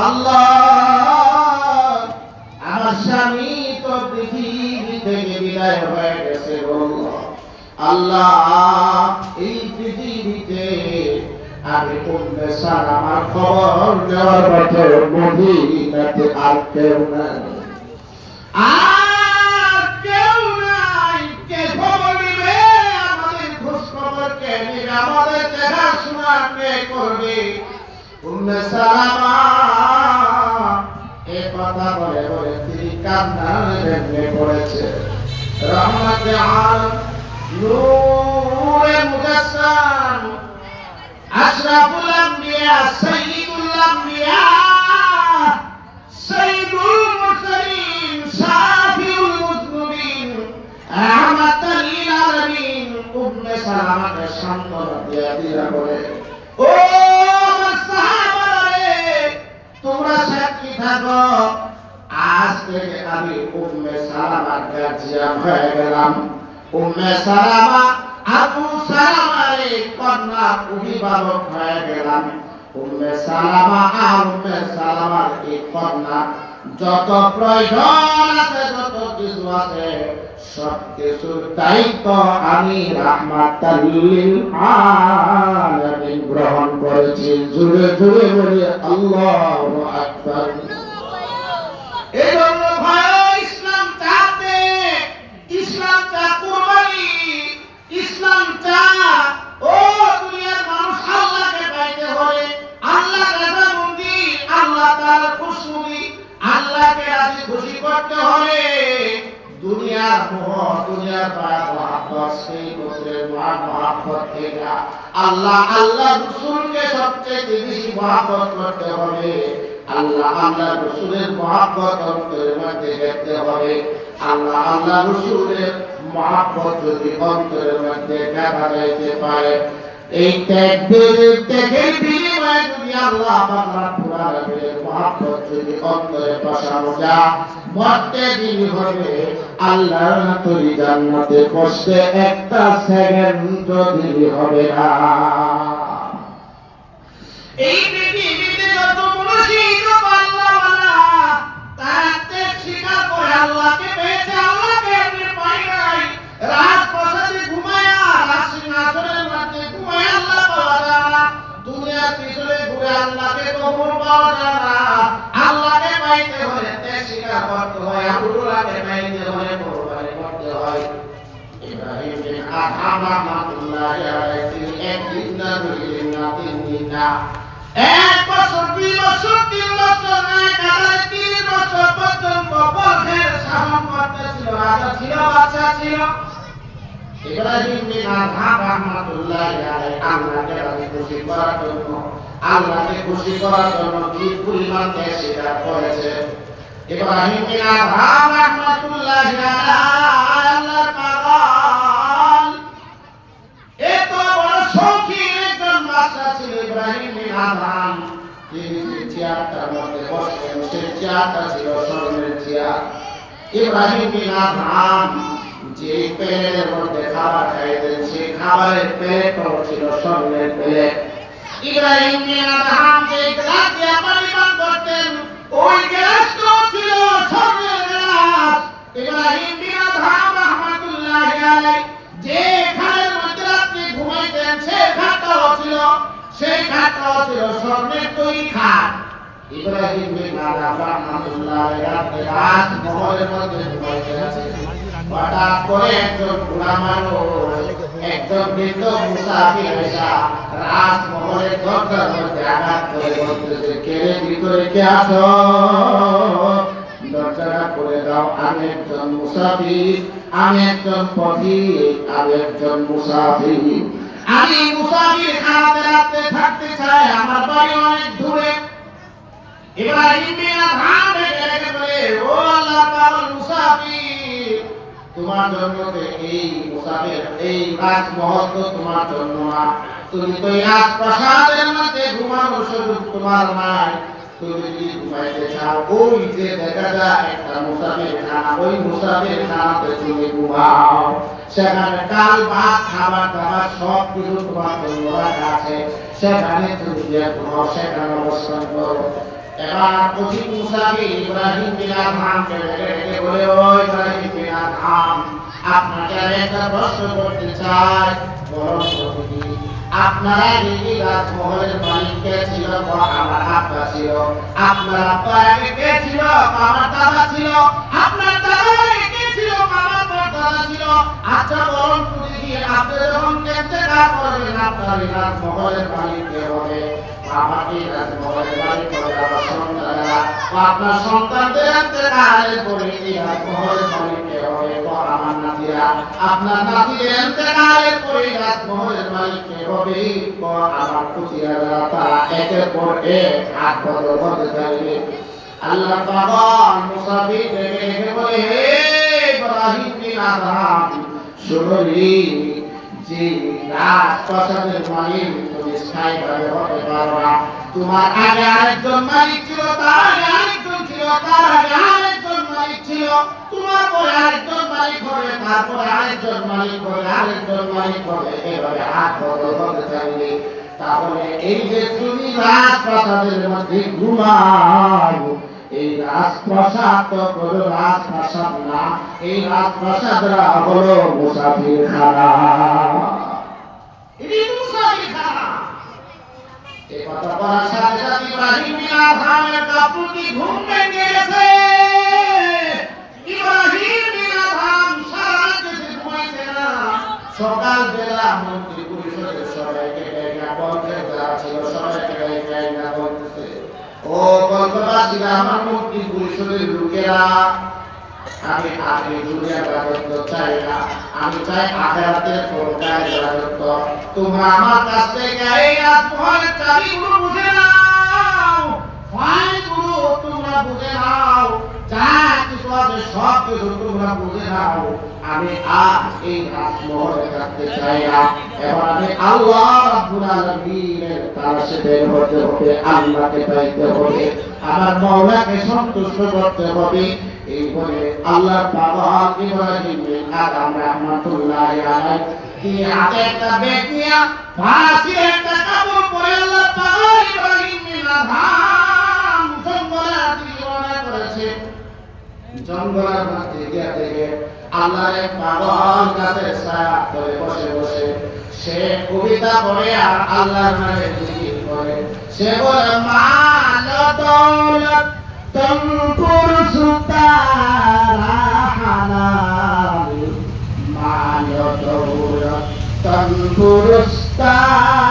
আল্লাহ, আমার স্বামী তো পৃথিবী থেকে বিদায় হয়ে গেছে, আল্লাহ, এই পৃথিবীতে আমি উম্মে সালামার খবর দেওয়ার পথে মদিনাতে আর কেউ নাই, আর কেউ নাই। কে খবর নিবে? আমাদের খোঁজ খবর কে নিবে? আমাদের দেখাশোনা কে করবে? উম্মে সালামা এ কথা বলে বলে তিনি কান্নায় ভেঙে পড়েছে। রহমতে আলম, নূরে মুজাসসাম, আশরাফুল আম্বিয়া, সাইয়্যিদুল আম্বিয়া, সাইয়্যিদুল মুরসালিন, শাফিউল মুযনিবিন, রাহমাতাল লিল আলামিন উম্মে সালামাকে সান্ত্বনা দিয়া বলে, ও আমার সাহাবারা রে, তোমরা সাক্ষী থাকো, আজ থেকে আমি উম্মে সালামার গার্জিয়ান হয়ে গেলাম। উম্মে সালামা আবু সালামার কন্যা অভিভাবক হয়ে গেলাম। উম্মে সালামা আর উম্মে সালামার এই কন্যা যত প্রয়োজন আছে, যত কিছু আছে, সব কিছুর দায়িত্ব আমি রাহমাতাল লিল আলামিন গ্রহণ করেছি। জুড়ে জুড়ে বলি আল্লাহু আকবার। এই জন্য ভাই, ইসলাম চাতে, ইসলাম চা কুরবানি, ইসলাম চা ও দুনিয়ার মানুষ আল্লাহকে পাইতে হবে, আল্লাহর রাজামন্দি, আল্লাহ তাআলার খুশনুদি, আল্লাহকে রাজি খুশি করতে হবে। দুনিয়ার মোহ, দুনিয়ার মায়া মহাব্বত, সেই গোত্রের মহাব্বত থেকে আল্লাহ আল্লাহ রাসূলকে সবচেয়ে বেশি মহাব্বত করতে হবে। আল্লাহ আল্লাহ রাসূলের মহাব্বত অন্তরের মধ্যে দেখতে হবে। আল্লাহ আল্লাহ রাসূলের মহাব্বত যদি অন্তরের মধ্যে দেখা যাইতে পারে, এই ত্যাগের বিনিময়ে যদি আল্লাহ পাক রব্বুল আলামিনের মহাব্বত যদি অন্তরে বসানো যায়, মরতে দিন হবে আল্লাহর তৈরি জান্নাতে বসতে একটা সেকেন্ড দেরি হবে না। এই পৃথিবীতে যত মুর্শিদ আল্লাহওয়ালা, তারা ত্যাগ স্বীকার করে আল্লাহকে পেয়েছে, আল্লাহকে এমনি পায় নাই। রাজপ্রাসাদে ঘুমায়া, রাজসিংহাসনের মধ্যে ঘুমায়া আল্লাহ পাওয়া যায় না। দুনিয়ার পিছনে ঘুরে আল্লাহকে কখনো পাওয়া যায় না। আল্লাহকে পাইতে হলে ত্যাগ স্বীকার করতে হয়, আল্লাহকে ইব্রাহিম বিন আদহাম রাহমাতুল্লাহি আলাইহি তিনি একদিন না দুই দিন না তিন দিন না 1 বছর 2 বছর 3 বছর না কারণ 3 বছর পর্যন্ত পথের শাসন করতেছিল রাজা ছিল বাদশা ছিল ইব্রাহিম বিন আদহাম রাহমাতুল্লাহি আলাইহি আল্লাহকে খুশি করার জন্য কি পরিমাণ চেষ্টা করেছে ইব্রাহিম বিন আদহাম রাহমাতুল্লাহি আলাইহি আল্লাহর পাগল এত বড় শৌখিন একজন বাদশা ছিল ইব্রাহিম বিন আদহাম তিনি যে চেয়ারটার মধ্যে বসতেন সেই চেয়ারটা ছিল স্বর্ণের চেয়ার ইব্রাহিম বিন আদহাম যে প্লেটের মধ্যে খাবার খাইতেন সেই খাবারের প্লেটও ছিল স্বর্ণের প্লেট ইব্রাহিম বিন আদহাম যে গ্লাস দিয়ে পানি পান করতেন ওই গ্লাসটা ছিল স্বর্ণের গ্লাস ইব্রাহিম বিন আদহাম রাহমাতুল্লাহি আলাইহি যে খাটের মধ্যে রাতে ঘুমাইতেন সেই খাটটাও ছিল স্বর্ণের তৈরি খাট ইব্রাহিম বিন আদহাম রাহমাতুল্লাহি আলাইহি রাত মহলের মধ্যে ঘুমাইতেন হঠাৎ করে একজন বুড়া মানুষ একজন বৃদ্ধ মুসাফির এসে রাজমহলের দরজার মধ্যে আঘাত করে বলতেছে কে রে ভিতরে কে আছো দরজাটা খুলে দাও আমি একজন মুসাফির আমি একজন পথিক আমি একজন মুসাফির আমি মুসাফির খারাপে রাতে থাকতে চাই আমার বাড়ি অনেক দূরে ইব্রাহিম বিন আদহাম ডেকে বলে ও আল্লাহ পাগল মুসাফির তোমার জন্য এই মুসাফির এই রাজমহল তো তোমার জন্য না তুমি তো এই রাজপ্রাসাদের মধ্যে ঘুমানোর সুযোগ তোমার নাই তুমি যদি ঘুমাইতে চাও ওই যে দেখা যায় একটা মুসাফির খানা ওই মুসাফির খানাতে তুমি ঘুমাও সেখানে ডাল ভাত খাবার দাবার সব কিছু তোমার জন্য রাখা আছে সেখানে তুমি গিয়ে ঘুমাও সেখানে অবস্থান করো এবার পথিক মুসাফির ইব্রাহিম বিন আদহামকে ডেকে বলে ও ইব্রাহিম বিন আদহাম আপনাকে আমি একটা প্রশ্ন করতে চাই বলুন পথিক আপনারা এই রাজমহলের মালিক কে ছিল আমার আব্বা ছিল আপনার আব্বা আগে কে ছিল আমার দাদা ছিল আপনার দাদা আগে কে ছিল আমার দাদা ছিল আচ্ছা বলুন পথিক আপনি যখন ইন্তেকাল করবেন আপনার এই রাজমহলের মালিক কে হবে আমাকে রাজমহলের মালিক হবে আমার সন্তানেরা আপনার সন্তানদের ইন্তেকালের পরে এই রাজমহলের মালিক কে হবে আমার নাতিরা আপনার নাতিদের ইন্তেকালের পরে রাজমহলের মালিক কে হবে আমার পুত্ররা তারা একের পর এক হাত বদল হতে থাকবে আল্লাহ পাগল মুসাফির ডেকে বলে হে ইব্রাহিম বিন আদহাম শুনলি যে রাজপ্রাসাদের মালিক তুমি স্থায়ীভাবে হতে পারবা তোমার আগে আরেকজন মালিক ছিল তার আগে আরেকজন ছিল তার আগে আরেকজন মালিক ছিল তোমার পরে আরেকজন মালিক হবে তারপরে আরেকজন মালিক হবে আরেকজন মালিক হবে এভাবে হাত বদল হতে থাকবে তাহলে এই যে তুমি রাজপ্রাসাদের মধ্যে ঘুমাও এই রাজপ্রাসাদ তো কোনো রাজপ্রাসাদ না এই রাজপ্রাসাদরা হলো মুসাফির খানা এই মুসাফির খানা এই কথা বলার সাথে সাথে ইব্রাহিম বিন আদহামের কাপুরটি ঘুম ভেঙে গেছে ইব্রাহিম বিন আদহাম সারা রাত ঘুমাইছে না সকাল বেলা মন্ত্রী পরিষদের সবাইকে ডেকে বলতে যারা ছিল সবাইকে ডেকে বলতেছে ও কলকাতাবাসীরা আমার মন্ত্রী পরিষদের লোকেরা আমি আগে দুনিয়ার রাজত্ব চাই না আমি চাই আখিরাতের পরকালের রাজত্ব তোমরা আমার কাছ থেকে এই রাজমহলের চাবিগুলো বুঝে নাও ফাইলগুলো তোমরা বুঝে নাও যা কিছু আছে সব কিছু তোমরা বুঝে নাও আমি আজ এই রাজমহলে থাকতে চাই না এবার আমি আল্লাহ রাব্বুল আলামিনের কাছে বের হতে হবে আল্লাহকে পাইতে হবে আমার মাওলাকে সন্তুষ্ট করতে হবে এই বলে আল্লাহর পাগল ইব্রাহিম বিন আদহাম রাহমাতুল্লাহি আলাইহি তিনি হাতে একটা ব্যাগ নিয়ে ফাঁসি একটা কাপড় পরে আল্লাহ পাগল ইব্রাহিম বিন আদহাম জঙ্গলের দিকে রওনা করেছে জঙ্গলের মধ্যে গিয়ে দেখে আল্লাহর পাগল গাছের ছায়া তলে বসে বসে সে কবিতা পড়ে আর আল্লাহর নামে জিকির করে সে বলে মাল দৌলত তুমপুর সুতারা হালাল মাল পুরস্তারা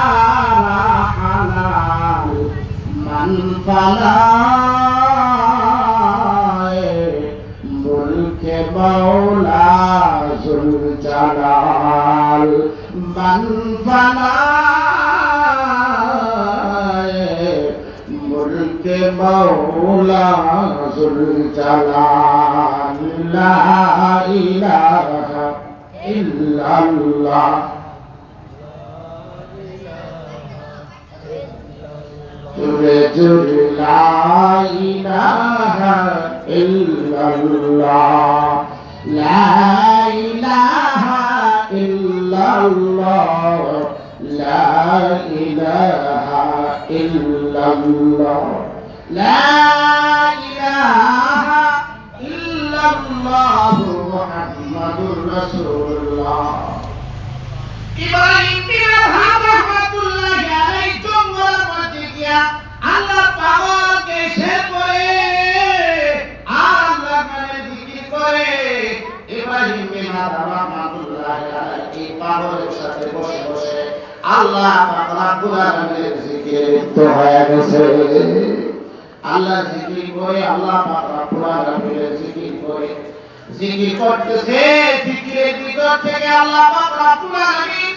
হালাল মান ফালায় মুলকে মাওলা জুল জালাল মান ফালায় মুলকে মাওলা জুল জালাল লা ইলাহা ইল্লাল্লাহ জুরে জুরে লা ইলাহা ইল্লাল্লাহ লা ইলাহা ইল্লাল্লাহ লা ইলাহা ইল্লাল্লাহ লা ইলাহা ইল্লাল্লাহ মুহাম্মাদুর রাসূলুল্লাহ। ইব্রাহিম বিন আদহাম রাহমাতুল্লাহি আলাইহি জঙ্গলের মধ্যে গিয়া আল্লাহ পাককে শের করে আর আল্লাহ নামে জিকির করে। ইব্রাহিম বিন আদহাম রাহমাতুল্লাহি আলাইহি পাগলের সাথে বসে বসে আল্লাহ পাক রব্বুল আলামিনের জিকিরে লিপ্ত হয়ে গেছে। আল্লাহ জিকির করে আল্লাহ পাক রব্বুল আলামিনের জিকির করে জিকির করতেছে। জিকিরের ভিতর থেকে আল্লাহ পাক রব্বুল আলামিন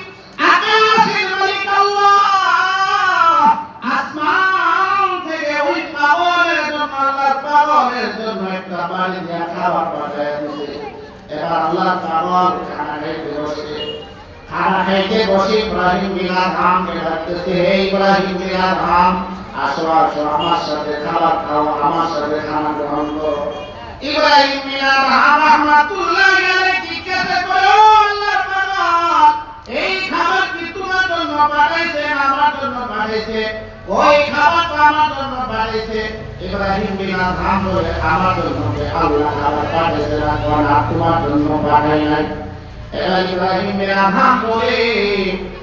আকাশের মালিক আল্লাহ আসমান থেকে ওই পাগলের জন্য আল্লাহর পাগলের জন্য একটা পানি দিয়া খাবার পাঠায় দিয়েছে। এবার আল্লাহ পাগল খানা খাইতে বসে ইব্রাহিম বিন আদহামকে ডাকতেছে, হে ইব্রাহিম বিন আদহাম, আসো আসো আমার সাথে খাবার খাও, আমার সাথে খানা গ্রহণ করো। ইব্রাহিম বিন আদহাম রাহমাতুল্লাহি আলাইহি জিজ্ঞাসা করে, ও আল্লাহর পাগল, এই খাবার কি তোমার জন্য পাঠাইছে না আমার জন্য পাঠাইছে? ওই খাবারটা আমার জন্য পাঠাইছে। ইব্রাহিম বিন আদহাম বলে, আমার জন্য আল্লাহ খাবার পাঠাইছে না তোমার জন্য পাঠাই নাই। এবার ইব্রাহিম বিন আদহাম বলে,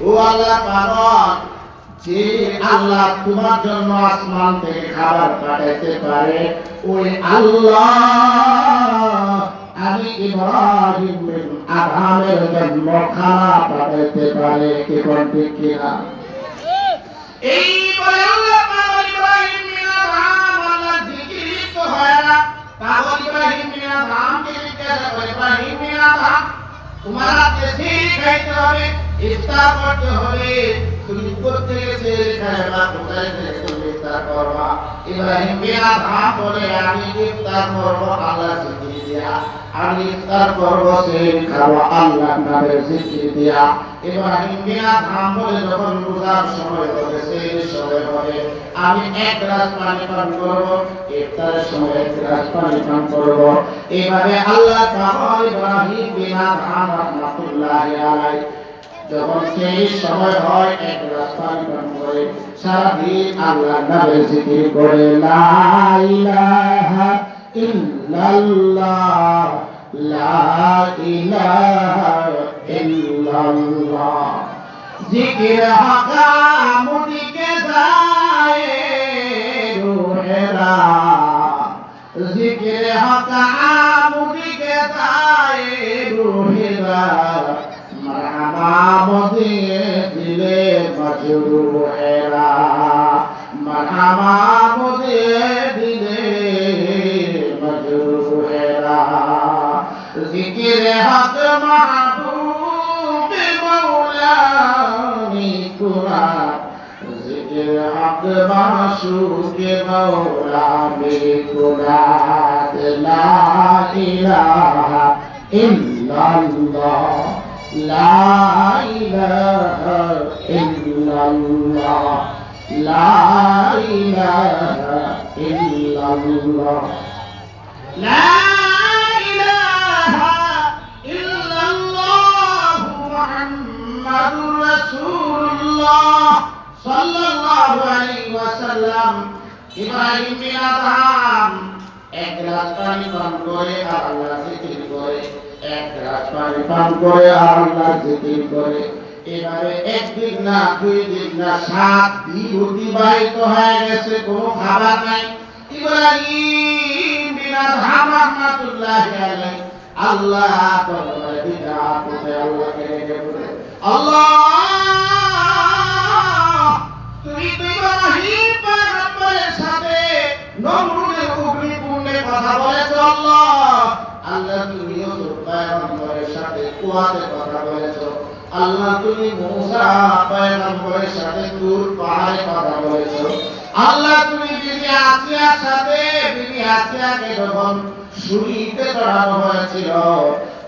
ও আল্লাহর পাগল, যে আল্লাহ তোমার জন্য আসমান থেকে খাবার পাঠাইতে পারে ওই আল্লাহ আমি ইব্রাহিম বিন আদহামের জন্য খানা পাঠাইতে পারে। কি কোন ঠিক কিনা? এই বলে আল্লাহ পাগল ইব্রাহিম বিন আদহাম আল্লাহ জিকির লিপ্ত হয় না। পাগল ইব্রাহিম বিন আদহামকে জিজ্ঞাসা করে, ইব্রাহিম বিন আদহাম, তোমার হাতে সিহরি খাইতে হবে, ইফতার করতে হবে, তুমি কোত্থেকে সিহরি খাইবা, কোথায় থেকে তুমি ইফতার করবা? ইব্রাহিম বিন আদহাম বলে, আমি ইফতার করব আল্লাহ জিকির দিয়া, আমি ইফতার করব সিহরি খাবো আল্লাহর নামের জিকির দিয়া। ইব্রাহিম বিন আদহাম বলে, যখন রোজার সময় হবে, সিহরির সময় হবে, আমি এক গ্লাস পানি পান করব, ইফতারের সময় এক গ্লাস পানি পান করব। এইভাবে আল্লাহ পাগল ইব্রাহিম বিন আদহাম রাহমাতুল্লাহি আলাইহি যখন সেই সময় হয় এক গ্লাস পানি পান করে সারাদিন আল্লাহর নামে জিকির করে, লা ইলাহা ইল্লাল্লাহ লা ইলাহা ইল্লাল্লাহ। জিকির হাকামুদিকে যায় রুহেরা, জিকির হাকামুদিকে যায় রুহেরা, মারহাবা মদিয়ে দিলে মজরুহেরা, মারহাবা মদিয়ে দিলে মজরুহেরা। জিকির হক মাহবুব মৌলানি কুরআন, জিকির হক মাশুক মৌলানি কুরআন, লা ইলাহা ইল্লাল্লাহ লা ইলাহা ইল্লাল্লাহ লা ইলাহা ইল্লাল্লাহ লা ইলাহা ইল্লাল্লাহ মুহাম্মাদুর রাসূলুল্লাহ সাল্লাল্লাহু আলাইহি ওয়াসাল্লাম। ইব্রাহিম বিন আদহাম এক গ্লাস পানি পান করে আর আল্লাহ জিকির করে, এক গ্লাস পানি পান করে আর আল্লাহ জিকির করে। এবারে একদিন না দুই দিন না 7 দিন অতিবাহিত হয়ে গেছে, কোনো খাবার নাই। ইব্রাহিম বিন আদহাম রাহমাতুল্লাহি আলাইহি আল্লাহ দরবারে বিদাত করে আল্লাহকে ডেকে বলে, আল্লাহ নমরুদের অগ্নিকুণ্ডে কথা বলেছ আল্লাহ। আল্লাহ তুমি ইউসুফ পয়গম্বরের সাথে কুয়াতে কথা বলেছ আল্লাহ। তুমি মূসা পয়গম্বরের সাথে তুর পাহাড়ে কথা বলেছ আল্লাহ। তুমি বিবি আসিয়ার সাথে বিবি আসিয়াকে যখন শুনিতে চড়ানো হয়েছিল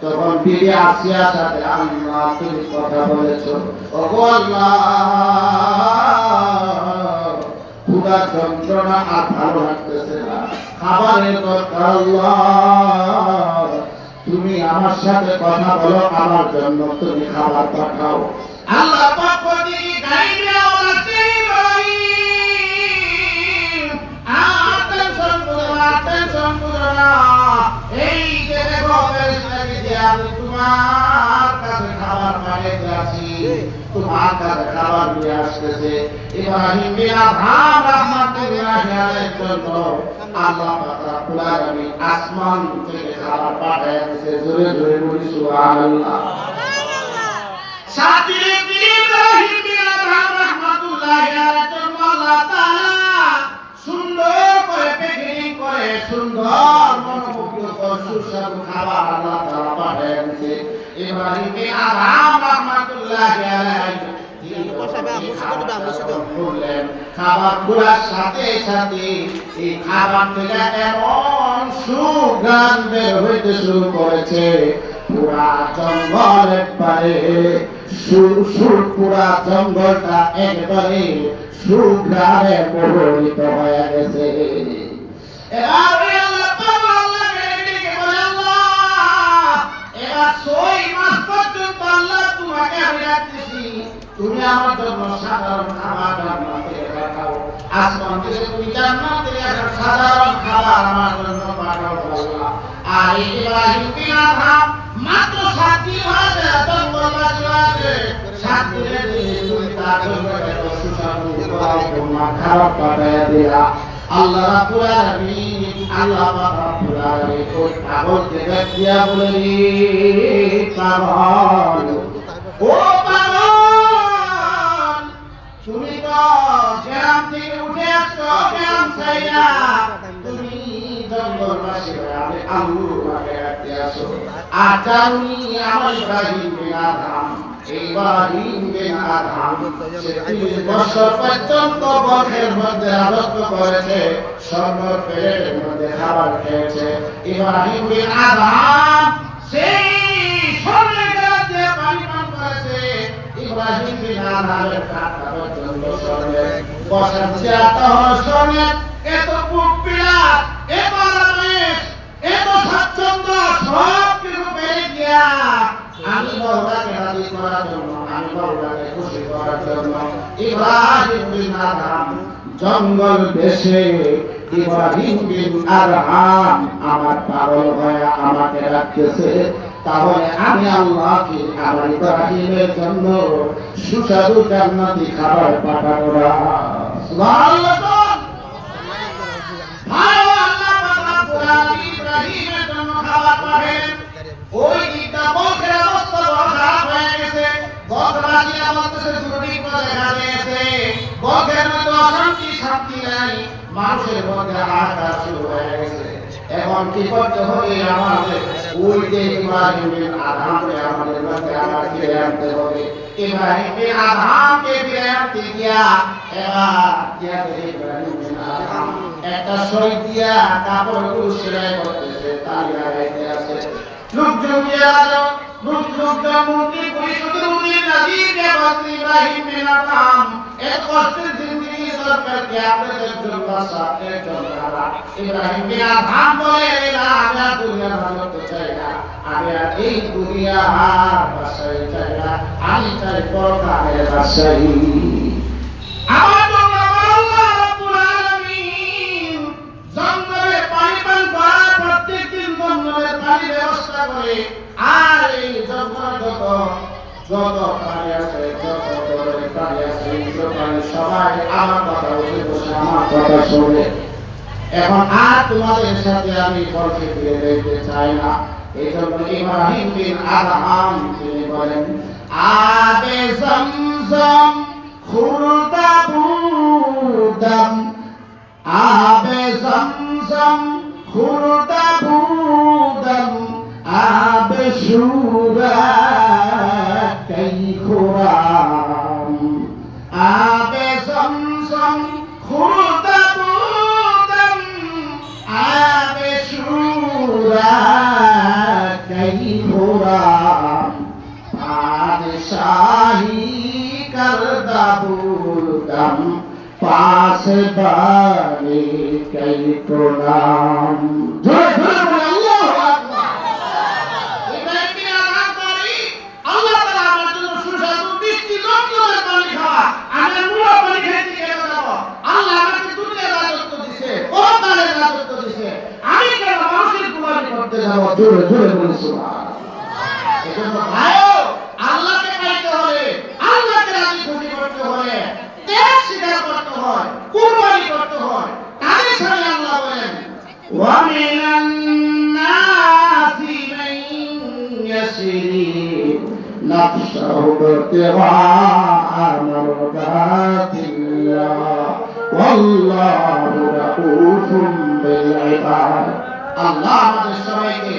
তখন বিবি আসিয়ার সাথে আল্লাহ তুমি কথা বলেছ। ওগো আল্লাহ, ক্ষুধার যন্ত্রণা আর ভালো লাগতেছে না, খাবারের দরকার আল্লাহ। তুমি আমার সাথে কথা বলো, আমার জন্য তুমি খাবার পাঠাও আল্লাহ। পক্ষ থেকে গাইবে এই যে দেখো আমি তোমার কাছে খাবার পাঠাইতে আছি, তোমার কাছে খাবার নিয়ে আসতেছে। ইব্রাহিম বিন আদহাম রাহমাতুল্লাহি আলাইহির জন্য আল্লাহ পাক রব্বুল আলামিন আসমান থেকে খাবার পাঠায় দিয়েছে। জোরে জোরে বলি সুবহানাল্লাহ। সাথে ইব্রাহিম বিন আদহাম রাহমাতুল্লাহি আলাইহির জন্য আল্লাহ তাআলা সুন্দর করে প্যাকেজিং করে সুন্দর মনোমুগ্ধকর সুস্বাদু খাবার আল্লাহ তাআলা পাঠায় দিয়েছে। ইব্রাহিম বিন আদহাম রাহমাতুল্লাহি আলাইহি খাবার খোলার সাথে সাথে এই খাবার থেকে এমন সুঘ্রাণ বের হইতে শুরু করেছে, পুরা জঙ্গল একবারে পুরা জঙ্গলটা একবারে সুঘ্রাণে প্রভাবিত হয়ে গেছে। তুমি আমার জন্য সাধারণ খাবার জান্নাত থেকে পাঠাও, আসমান থেকে তুমি জান্নাত থেকে সাধারণ খাবার আমার জন্য পাঠাও আল্লাহ। আর ইব্রাহিম বিন আদহাম মাত্র 7 দিন হয়েছে জঙ্গলবাসী হয়েছে, 7 দিনের তুমি তার জন্য এত সুস্বাদু খাবার পাঠাইয়া দিলা আল্লাহ রাব্বুল আলামিন। আল্লাহ রাব্বুল আলামিন ওই পাগল থেকে দিয়া বলেনি, পাগল ও পাগল তুমি তো গ্রাম থেকে উঠে আসছো, গ্রাম ছাইরা তুমি জঙ্গলবাসী হয়ে আমি আল্লাহকে রাখতে আসো। আর জানি আমার ইব্রাহিম বিন আদহাম, ইব্রাহিম বিন আদহাম 30 বছর পর্যন্ত বনের মধ্যে রাজত্ব করেছে, সর্বর পেটের মধ্যে খাবার খেয়েছে। ইব্রাহিম বিন আদহাম সেই স্বর্ণের গাছ দিয়ে পানি পান করেছে। ইব্রাহিম বিন আদহামের খাতা পর্যন্ত স্বর্ণের, বসার চেয়ারটা হলো স্বর্ণের। এত পুপিলা, এত আরামেশ, এত স্বাচ্ছন্দ্য সব কিছু পেয়ে গিয়া আমি বাবাকে রাজি করার জন্য, আমি বাবাকে খুশি করার জন্য ইব্রাহিম বিন আদহাম জঙ্গল দেশে ইব্রাহিম বিন আদহাম আমার পাগল হয়ে আমাকে রাখতেছে। তাহলে আমি আল্লাহকে আমার ইব্রাহিমের জন্য সুস্বাদু জান্নাতি খাবার পাঠাবো না। সুবহানাল্লাহ। ইব্রাহিমের জন্য খাবার পাঠালেন। ওই দিকটা বকের অবস্থা বড় খারাপ হয়ে গেছে। বকবাসীরা বলতেছে দুর্ভিক্ষ দেখা দিয়েছে, বকের মধ্যে অশান্তি শান্তি নাই, মানুষের মধ্যে হাহাকার শুরু হয়ে গেছে। এখন কি করতে হবে? আমাদের ওই যে ইব্রাহিম বিন আদহামকে আমাদের মধ্যে আবার ফিরে আনতে হবে। ইব্রাহিম বিন আদহামকে ফিরে আনতে গিয়া এবার ইব্রাহিম বিন আদহাম একটা শরীর দিয়া কাপড়গুলো সেলাই করতেছে, তালিয়া রেখে আছে। লোকজন গিয়া লোকজন মূর্তি পরিশুদ্ধ মুমিন নাজিরকে বলতে ইব্রাহিম বিন আদহাম এত কষ্টের জিন্দেগি দরকার কি আপনাদের জন্য সাথের জন্য। ইব্রাহিম বিন আদহাম বলে না, আমি আর দুনিয়ার ভালোতে চাই না, আমি আর এই দুনিয়ার বাসায় চাই না, আমি চাই পরকালের বাসায়। আমার জন্য আল্লাহ রাব্বুল আলামিন জঙ্গলে পানি পান করার প্রত্যেক দিন জঙ্গলের পানি ব্যবস্থা করে। আর এই জঙ্গল যত পানি আছে, যত পানি আছে, সবাই আমার কথা বসে বসে আমার কথা শোনে। এখন আর তোমাদের সাথে আমি পরকে ফিরে দেখতে চাই না। এই জন্য ইব্রাহিম বিন আদহাম তিনি বলেন, আবে জমজম খুরদা বুদম, আবে জমজম খুরদা বুদম আবে সুরা কই খুরাম আবে জমজম খুরদা বুদম আবে সুরা কই খুরাম বাদশাহী করদা বুদম पास बारे कई प्रणाम जोरे जोरे बोले अल्लाहु আকবার ইব্রাহিম বিন আদম করি আল্লাহ তাআলা আমার জন্য সুস্বাদু মিষ্টি লোকদের পানি খাওয়া আমি মুলা পানি খেতে কেন যাব আল্লাহ আমাকে দুনিয়ার রাজত্ব দিয়েছে পরকালের রাজত্ব দিয়েছে আমি কেন মানুষের কুরবানি করতে যাব জোরে জোরে বলি সুবহানাল্লাহ এজন্য ভাইও আল্লাহকে পাইতে হলে আল্লাহকে রাজি খুশি করতে হলে ত্যাগ স্বীকার করতে হয় কুরবানি করতে হয় তাদের সাথে আল্লাহ বলেন ওয়া মিনান নাসি মান ইয়াশরি নাফসাহু বিতিগা মারদাতিল্লাহ ওয়াল্লাহু রাউফুম বিল ইবাদ আল্লাহ আমাদের সবাইকে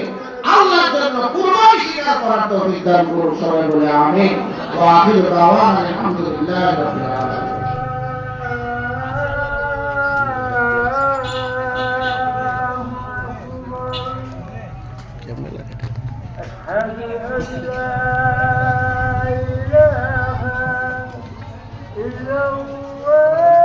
আল্লাহর জন্য কুরবানি স্বীকার করার তৌফিক দান করুন সবাই বলে আমিন ওয়া আখিরু দাওয়ানা আলহামদুলিল্লাহি রাব্বিল আলামিন أشهد أن لا إله إلا الله